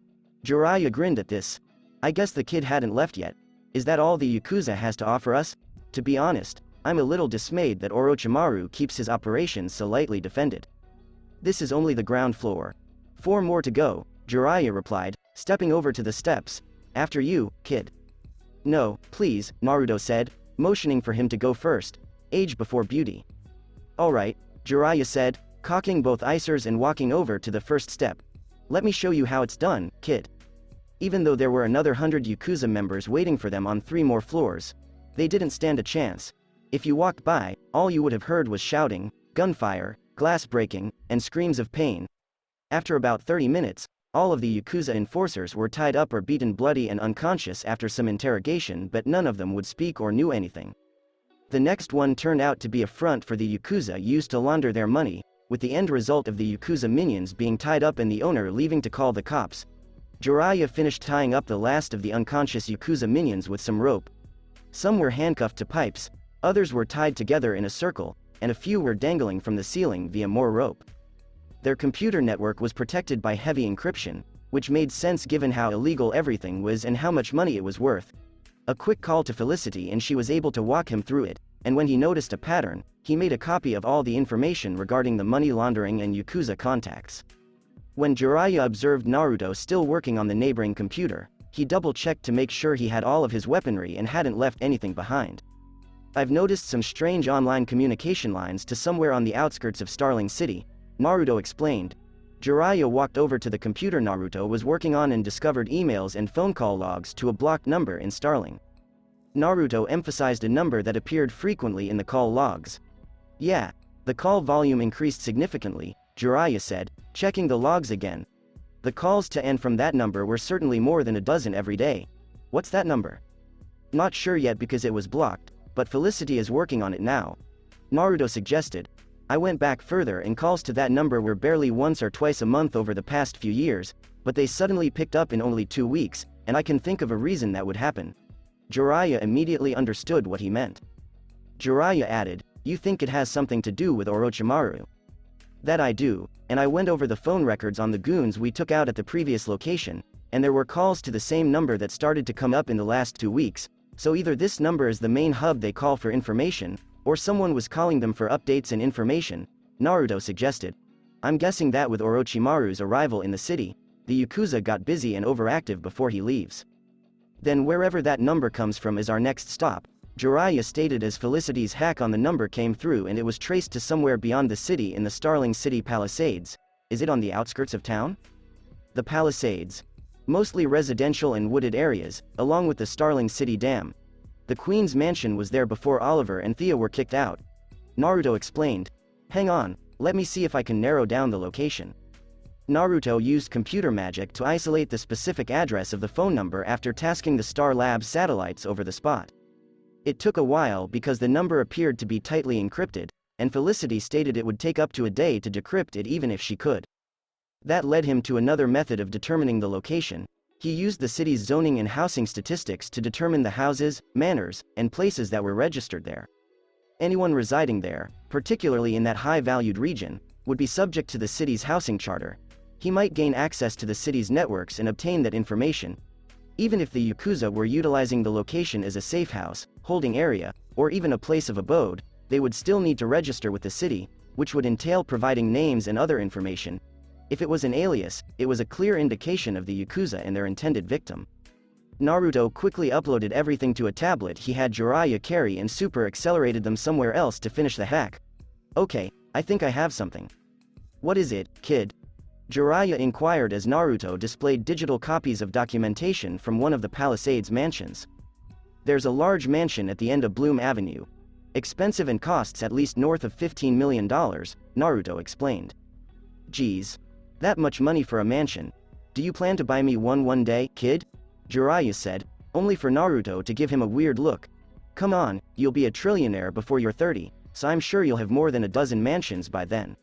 Jiraiya grinned at this. "I guess the kid hadn't left yet. Is that all the Yakuza has to offer us? To be honest, I'm a little dismayed that Orochimaru keeps his operations so lightly defended. This is only the ground floor. 4 more to go," Jiraiya replied, stepping over to the steps. "After you, kid." "No, please," Naruto said, motioning for him to go first. Age before beauty. "Alright," Jiraiya said, cocking both icers and walking over to the first step. "Let me show you how it's done, kid." Even though there were another 100 Yakuza members waiting for them on 3 more floors, they didn't stand a chance. If you walked by, all you would have heard was shouting, gunfire, glass breaking, and screams of pain. After about 30 minutes, all of the Yakuza enforcers were tied up or beaten bloody and unconscious after some interrogation, but none of them would speak or knew anything. The next one turned out to be a front for the Yakuza used to launder their money, with the end result of the Yakuza minions being tied up and the owner leaving to call the cops. Jiraiya finished tying up the last of the unconscious Yakuza minions with some rope. Some were handcuffed to pipes, others were tied together in a circle, and a few were dangling from the ceiling via more rope. Their computer network was protected by heavy encryption, which made sense given how illegal everything was and how much money it was worth. A quick call to Felicity and she was able to walk him through it, and when he noticed a pattern, he made a copy of all the information regarding the money laundering and Yakuza contacts. When Jiraiya observed Naruto still working on the neighboring computer, he double-checked to make sure he had all of his weaponry and hadn't left anything behind. "I've noticed some strange online communication lines to somewhere on the outskirts of Starling City," Naruto explained. Jiraiya walked over to the computer Naruto was working on and discovered emails and phone call logs to a blocked number in Starling. Naruto emphasized a number that appeared frequently in the call logs. "Yeah, the call volume increased significantly," Jiraiya said, checking the logs again. "The calls to and from that number were certainly more than a dozen every day. What's that number?" "Not sure yet because it was blocked, but Felicity is working on it now," Naruto suggested. "I went back further and calls to that number were barely once or twice a month over the past few years, but they suddenly picked up in only 2 weeks, and I can think of a reason that would happen." Jiraiya immediately understood what he meant. Jiraiya added, "You think it has something to do with Orochimaru?" "That I do, and I went over the phone records on the goons we took out at the previous location, and there were calls to the same number that started to come up in the last 2 weeks, so either this number is the main hub they call for information, or someone was calling them for updates and information," Naruto suggested. "I'm guessing that with Orochimaru's arrival in the city, the Yakuza got busy and overactive before he leaves. Then wherever that number comes from is our next stop," Jiraiya stated as Felicity's hack on the number came through and it was traced to somewhere beyond the city in the Starling City Palisades. "Is it on the outskirts of town?" "The Palisades. Mostly residential and wooded areas, along with the Starling City Dam. The Queen's mansion was there before Oliver and Thea were kicked out," Naruto explained. "Hang on, Let me see if I can narrow down the location. Naruto used computer magic to isolate the specific address of the phone number after tasking the Star Labs satellites over the spot. It took a while because the number appeared to be tightly encrypted, and Felicity stated it would take up to a day to decrypt it even if she could. That led him to another method of determining the location. He used the city's zoning and housing statistics to determine the houses, manors, and places that were registered there. Anyone residing there, particularly in that high-valued region, would be subject to the city's housing charter. He might gain access to the city's networks and obtain that information. Even if the Yakuza were utilizing the location as a safe house, holding area, or even a place of abode, they would still need to register with the city, which would entail providing names and other information. If it was an alias, it was a clear indication of the Yakuza and their intended victim. Naruto quickly uploaded everything to a tablet he had Jiraiya carry and super accelerated them somewhere else to finish the hack. Okay, I think I have something. What is it, kid? Jiraiya inquired as Naruto displayed digital copies of documentation from one of the Palisades mansions. There's a large mansion at the end of Bloom Avenue. Expensive and costs at least north of $15 million, Naruto explained. Geez. That much money for a mansion. Do you plan to buy me one day, kid? Jiraiya said, only for Naruto to give him a weird look. Come on, you'll be a trillionaire before you're 30, so I'm sure you'll have more than a dozen mansions by then.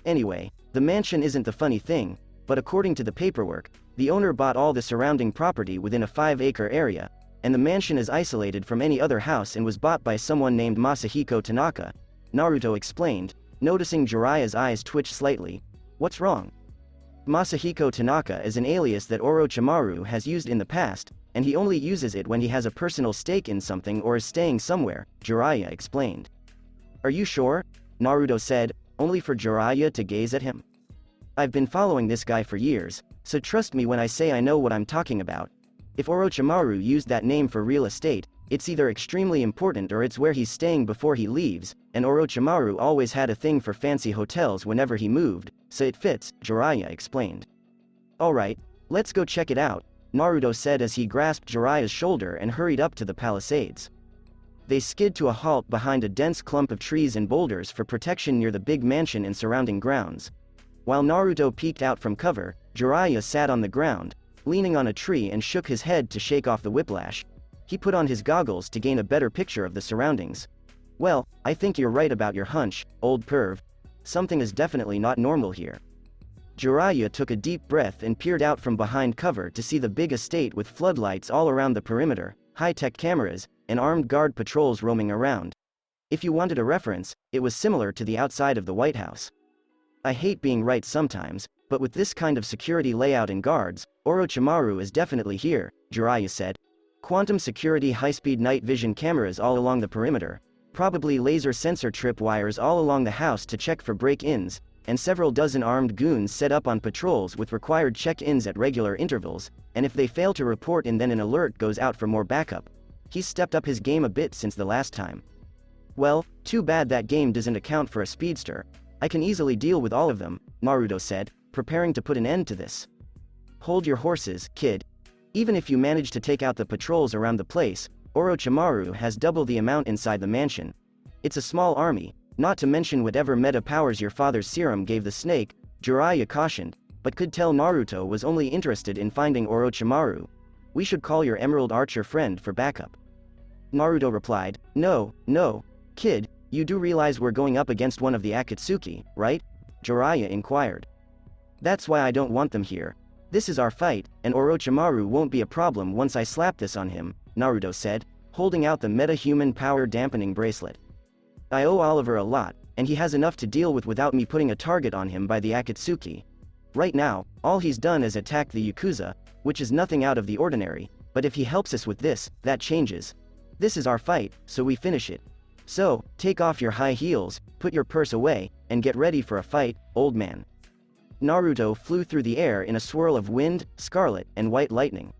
Anyway, the mansion isn't the funny thing, but according to the paperwork, the owner bought all the surrounding property within a 5-acre area, and the mansion is isolated from any other house and was bought by someone named Masahiko Tanaka, Naruto explained, noticing Jiraiya's eyes twitch slightly. What's wrong? Masahiko Tanaka is an alias that Orochimaru has used in the past, and he only uses it when he has a personal stake in something or is staying somewhere, Jiraiya explained. Are you sure? Naruto said, only for Jiraiya to gaze at him. I've been following this guy for years, so trust me when I say I know what I'm talking about. If Orochimaru used that name for real estate, it's either extremely important or it's where he's staying before he leaves, and Orochimaru always had a thing for fancy hotels whenever he moved, so it fits, Jiraiya explained. Alright, let's go check it out, Naruto said as he grasped Jiraiya's shoulder and hurried up to the Palisades. They skid to a halt behind a dense clump of trees and boulders for protection near the big mansion and surrounding grounds. While Naruto peeked out from cover, Jiraiya sat on the ground, leaning on a tree and shook his head to shake off the whiplash. He put on his goggles to gain a better picture of the surroundings. Well, I think you're right about your hunch, old perv. Something is definitely not normal here. Jiraiya took a deep breath and peered out from behind cover to see the big estate with floodlights all around the perimeter, high-tech cameras, and armed guard patrols roaming around. If you wanted a reference, it was similar to the outside of the White House. I hate being right sometimes, but with this kind of security layout and guards, Orochimaru is definitely here, Jiraiya said. Quantum security high-speed night vision cameras all along the perimeter, probably laser sensor trip wires all along the house to check for break-ins, and several dozen armed goons set up on patrols with required check-ins at regular intervals, and if they fail to report in then an alert goes out for more backup. He's stepped up his game a bit since the last time. Well, too bad that game doesn't account for a speedster. I can easily deal with all of them, Naruto said, preparing to put an end to this. Hold your horses, kid. Even if you manage to take out the patrols around the place, Orochimaru has double the amount inside the mansion. It's a small army, not to mention whatever meta powers your father's serum gave the snake, Jiraiya cautioned, but could tell Naruto was only interested in finding Orochimaru. We should call your Emerald Archer friend for backup. Naruto replied, No, kid, you do realize we're going up against one of the Akatsuki, right? Jiraiya inquired. That's why I don't want them here. This is our fight, and Orochimaru won't be a problem once I slap this on him, Naruto said, holding out the metahuman power dampening bracelet. I owe Oliver a lot, and he has enough to deal with without me putting a target on him by the Akatsuki. Right now, all he's done is attack the Yakuza, which is nothing out of the ordinary, but if he helps us with this, that changes. This is our fight, so we finish it. So, take off your high heels, put your purse away, and get ready for a fight, old man. Naruto flew through the air in a swirl of wind, scarlet, and white lightning.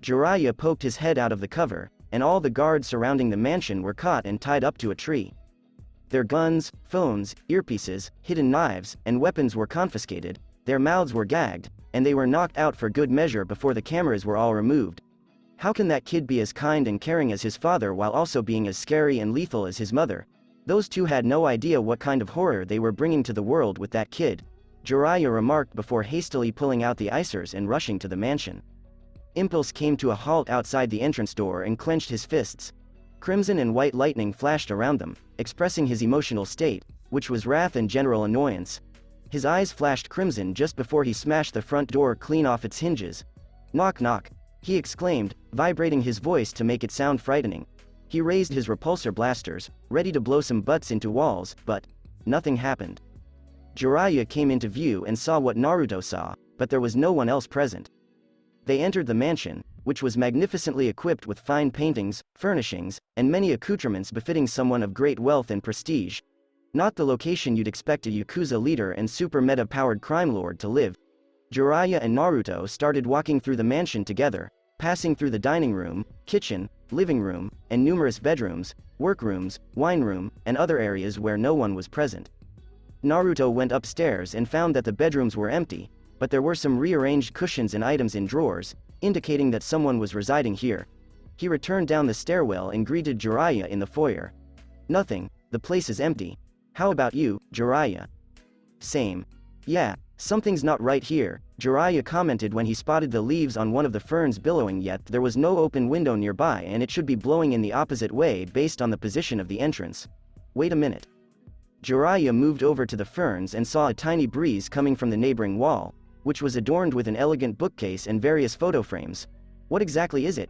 Jiraiya poked his head out of the cover, and all the guards surrounding the mansion were caught and tied up to a tree. Their guns, phones, earpieces, hidden knives, and weapons were confiscated, their mouths were gagged, and they were knocked out for good measure before the cameras were all removed. How can that kid be as kind and caring as his father while also being as scary and lethal as his mother? Those two had no idea what kind of horror they were bringing to the world with that kid, Jiraiya remarked before hastily pulling out the icers and rushing to the mansion. Impulse came to a halt outside the entrance door and clenched his fists. Crimson and white lightning flashed around them, expressing his emotional state, which was wrath and general annoyance. His eyes flashed crimson just before he smashed the front door clean off its hinges. "Knock knock," he exclaimed, vibrating his voice to make it sound frightening. He raised his repulsor blasters, ready to blow some butts into walls, but nothing happened. Jiraiya came into view and saw what Naruto saw, but there was no one else present. They entered the mansion, which was magnificently equipped with fine paintings, furnishings, and many accoutrements befitting someone of great wealth and prestige. Not the location you'd expect a Yakuza leader and super meta-powered crime lord to live. Jiraiya and Naruto started walking through the mansion together, passing through the dining room, kitchen, living room, and numerous bedrooms, workrooms, wine room, and other areas where no one was present. Naruto went upstairs and found that the bedrooms were empty, but there were some rearranged cushions and items in drawers, indicating that someone was residing here. He returned down the stairwell and greeted Jiraiya in the foyer. "Nothing, the place is empty. How about you, Jiraiya?" "Same. Yeah, something's not right here," Jiraiya commented when he spotted the leaves on one of the ferns billowing, yet there was no open window nearby and it should be blowing in the opposite way based on the position of the entrance. "Wait a minute." Jiraiya moved over to the ferns and saw a tiny breeze coming from the neighboring wall, which was adorned with an elegant bookcase and various photo frames. "What exactly is it?"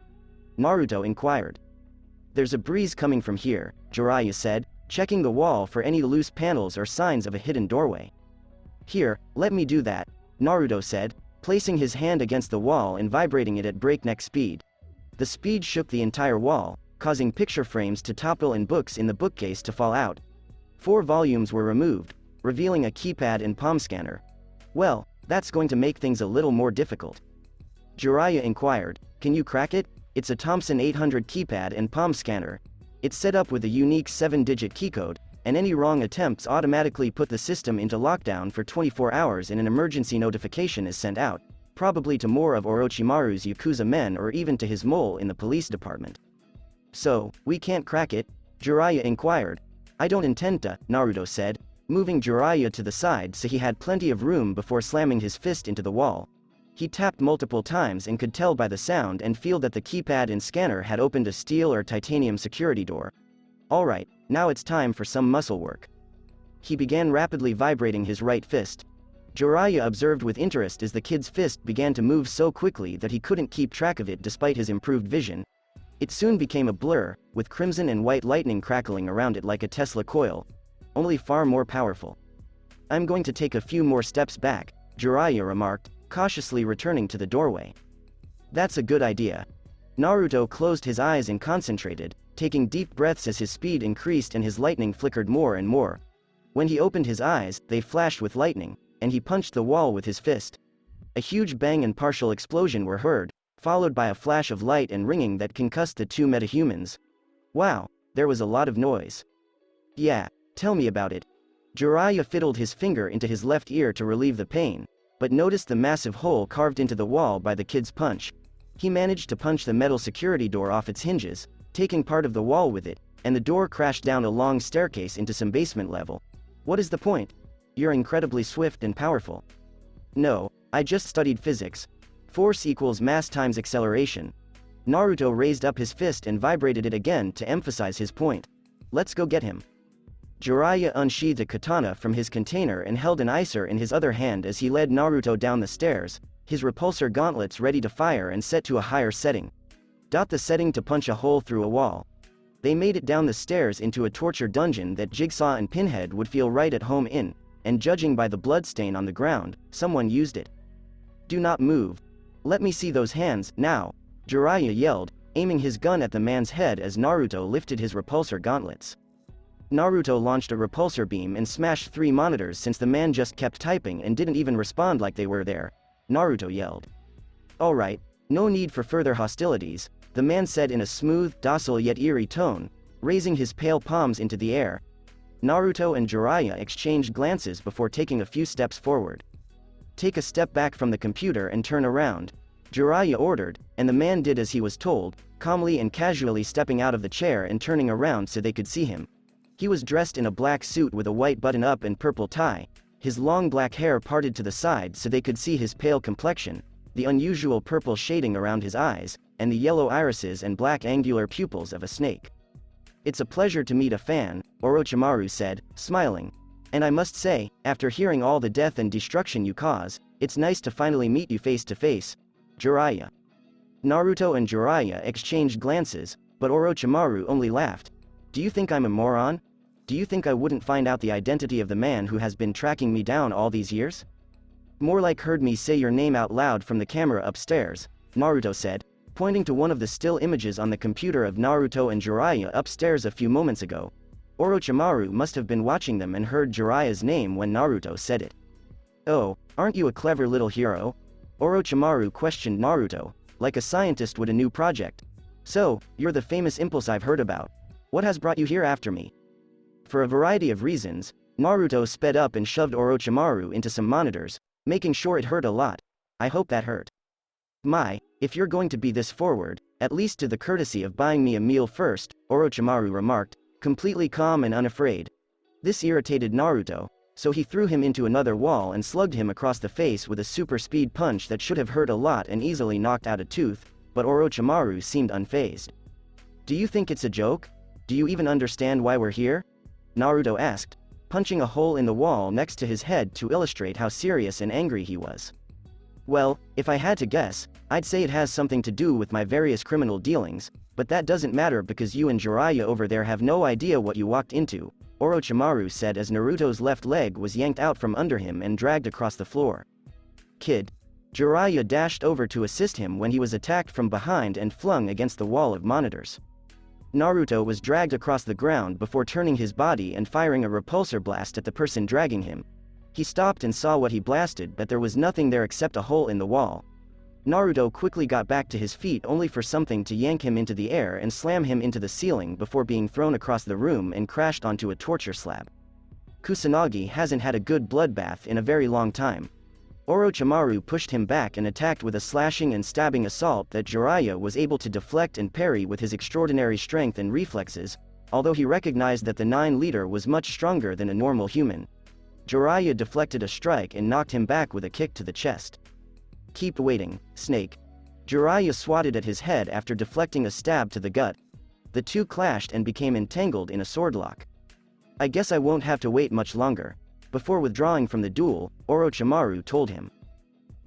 Naruto inquired. "There's a breeze coming from here," Jiraiya said, checking the wall for any loose panels or signs of a hidden doorway. "Here, let me do that," Naruto said, placing his hand against the wall and vibrating it at breakneck speed. The speed shook the entire wall, causing picture frames to topple and books in the bookcase to fall out. 4 volumes were removed, revealing a keypad and palm scanner. "Well, that's going to make things a little more difficult." Jiraiya inquired, "Can you crack it?" "It's a Thompson 800 keypad and palm scanner. It's set up with a unique 7-digit keycode, and any wrong attempts automatically put the system into lockdown for 24 hours and an emergency notification is sent out, probably to more of Orochimaru's Yakuza men or even to his mole in the police department." "So, we can't crack it?" Jiraiya inquired. "I don't intend to," Naruto said, moving Jiraiya to the side so he had plenty of room before slamming his fist into the wall. He tapped multiple times and could tell by the sound and feel that the keypad and scanner had opened a steel or titanium security door. "Alright, now it's time for some muscle work." He began rapidly vibrating his right fist. Jiraiya observed with interest as the kid's fist began to move so quickly that he couldn't keep track of it despite his improved vision. It soon became a blur, with crimson and white lightning crackling around it like a Tesla coil, only far more powerful. "I'm going to take a few more steps back," Jiraiya remarked, cautiously returning to the doorway. "That's a good idea." Naruto closed his eyes and concentrated, taking deep breaths as his speed increased and his lightning flickered more and more. When he opened his eyes, they flashed with lightning, and he punched the wall with his fist. A huge bang and partial explosion were heard, followed by a flash of light and ringing that concussed the 2 metahumans. "Wow, there was a lot of noise." "Yeah, tell me about it." Jiraiya fiddled his finger into his left ear to relieve the pain, but noticed the massive hole carved into the wall by the kid's punch. He managed to punch the metal security door off its hinges, taking part of the wall with it, and the door crashed down a long staircase into some basement level. "What is the point? You're incredibly swift and powerful." "No, I just studied physics. Force equals mass times acceleration." Naruto raised up his fist and vibrated it again to emphasize his point. "Let's go get him." Jiraiya unsheathed a katana from his container and held an icer in his other hand as he led Naruto down the stairs, his repulsor gauntlets ready to fire and set to a higher setting. The setting to punch a hole through a wall. They made it down the stairs into a torture dungeon that Jigsaw and Pinhead would feel right at home in, and judging by the bloodstain on the ground, someone used it. "Do not move. Let me see those hands, now," Jiraiya yelled, aiming his gun at the man's head as Naruto lifted his repulsor gauntlets. Naruto launched a repulsor beam and smashed 3 monitors since the man just kept typing and didn't even respond like they were there. Naruto yelled. "Alright, no need for further hostilities," the man said in a smooth, docile yet eerie tone, raising his pale palms into the air. Naruto and Jiraiya exchanged glances before taking a few steps forward. "Take a step back from the computer and turn around," Jiraiya ordered, and the man did as he was told, calmly and casually stepping out of the chair and turning around so they could see him. He was dressed in a black suit with a white button-up and purple tie, his long black hair parted to the side so they could see his pale complexion, the unusual purple shading around his eyes, and the yellow irises and black angular pupils of a snake. "It's a pleasure to meet a fan," Orochimaru said, smiling. "And I must say, after hearing all the death and destruction you cause, it's nice to finally meet you face to face, Jiraiya." Naruto and Jiraiya exchanged glances, but Orochimaru only laughed. "Do you think I'm a moron? Do you think I wouldn't find out the identity of the man who has been tracking me down all these years?" "More like heard me say your name out loud from the camera upstairs," Naruto said, pointing to one of the still images on the computer of Naruto and Jiraiya upstairs a few moments ago. Orochimaru must have been watching them and heard Jiraiya's name when Naruto said it. "Oh, aren't you a clever little hero?" Orochimaru questioned Naruto, like a scientist would a new project. "So, you're the famous impulse I've heard about. What has brought you here after me?" For a variety of reasons, Naruto sped up and shoved Orochimaru into some monitors, making sure it hurt a lot. "I hope that hurt." "My, if you're going to be this forward, at least do the courtesy of buying me a meal first," Orochimaru remarked, completely calm and unafraid. This irritated Naruto, so he threw him into another wall and slugged him across the face with a super speed punch that should have hurt a lot and easily knocked out a tooth, but Orochimaru seemed unfazed. "Do you think it's a joke? Do you even understand why we're here?" Naruto asked, punching a hole in the wall next to his head to illustrate how serious and angry he was. "Well, if I had to guess, I'd say it has something to do with my various criminal dealings, but that doesn't matter because you and Jiraiya over there have no idea what you walked into," Orochimaru said as Naruto's left leg was yanked out from under him and dragged across the floor. "Kid." Jiraiya dashed over to assist him when he was attacked from behind and flung against the wall of monitors. Naruto was dragged across the ground before turning his body and firing a repulsor blast at the person dragging him. He stopped and saw what he blasted, but there was nothing there except a hole in the wall. Naruto quickly got back to his feet only for something to yank him into the air and slam him into the ceiling before being thrown across the room and crashed onto a torture slab. Kusanagi hasn't had a good bloodbath in a very long time. Orochimaru pushed him back and attacked with a slashing and stabbing assault that Jiraiya was able to deflect and parry with his extraordinary strength and reflexes, although he recognized that the 9-liter was much stronger than a normal human. Jiraiya deflected a strike and knocked him back with a kick to the chest. "Keep waiting, Snake." Jiraiya swatted at his head after deflecting a stab to the gut. The two clashed and became entangled in a swordlock. "I guess I won't have to wait much longer." Before withdrawing from the duel, Orochimaru told him.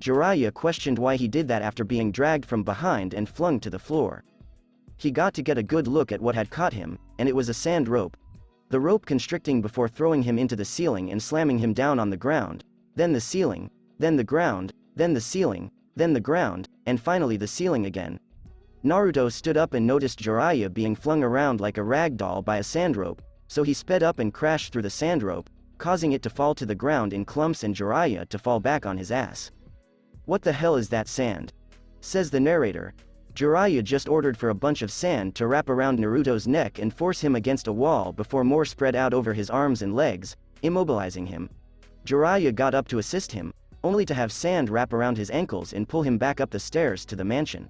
Jiraiya questioned why he did that after being dragged from behind and flung to the floor. He got to get a good look at what had caught him, and it was a sand rope. The rope constricting before throwing him into the ceiling and slamming him down on the ground, then the ceiling, then the ground, then the ceiling, then the ground, and finally the ceiling again. Naruto stood up and noticed Jiraiya being flung around like a rag doll by a sand rope, so he sped up and crashed through the sand rope, causing it to fall to the ground in clumps and Jiraiya to fall back on his ass. "What the hell is that sand?" says the narrator. Jiraiya just ordered for a bunch of sand to wrap around Naruto's neck and force him against a wall before more spread out over his arms and legs, immobilizing him. Jiraiya got up to assist him, only to have sand wrap around his ankles and pull him back up the stairs to the mansion.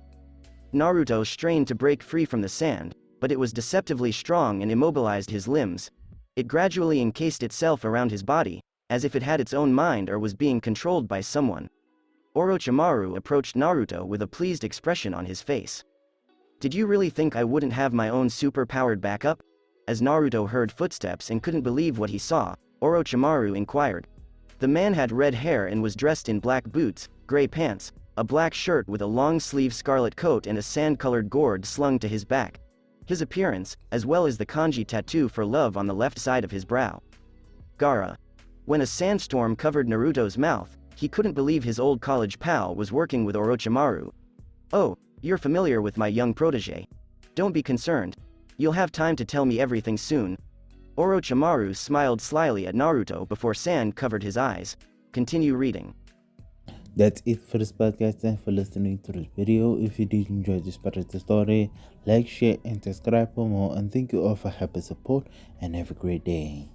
Naruto strained to break free from the sand, but it was deceptively strong and immobilized his limbs. It gradually encased itself around his body, as if it had its own mind or was being controlled by someone. Orochimaru approached Naruto with a pleased expression on his face. "Did you really think I wouldn't have my own super-powered backup?" As Naruto heard footsteps and couldn't believe what he saw, Orochimaru inquired. The man had red hair and was dressed in black boots, gray pants, a black shirt with a long-sleeved scarlet coat and a sand-colored gourd slung to his back. His appearance, as well as the kanji tattoo for love on the left side of his brow. Gaara. When a sandstorm covered Naruto's mouth, he couldn't believe his old college pal was working with Orochimaru. "Oh, you're familiar with my young protege. Don't be concerned. You'll have time to tell me everything soon." Orochimaru smiled slyly at Naruto before sand covered his eyes. Continue reading. That's it for this podcast. Thanks for listening to this video. If you did enjoy this part of the story, like, share, and subscribe for more. And thank you all for happy support and have a great day.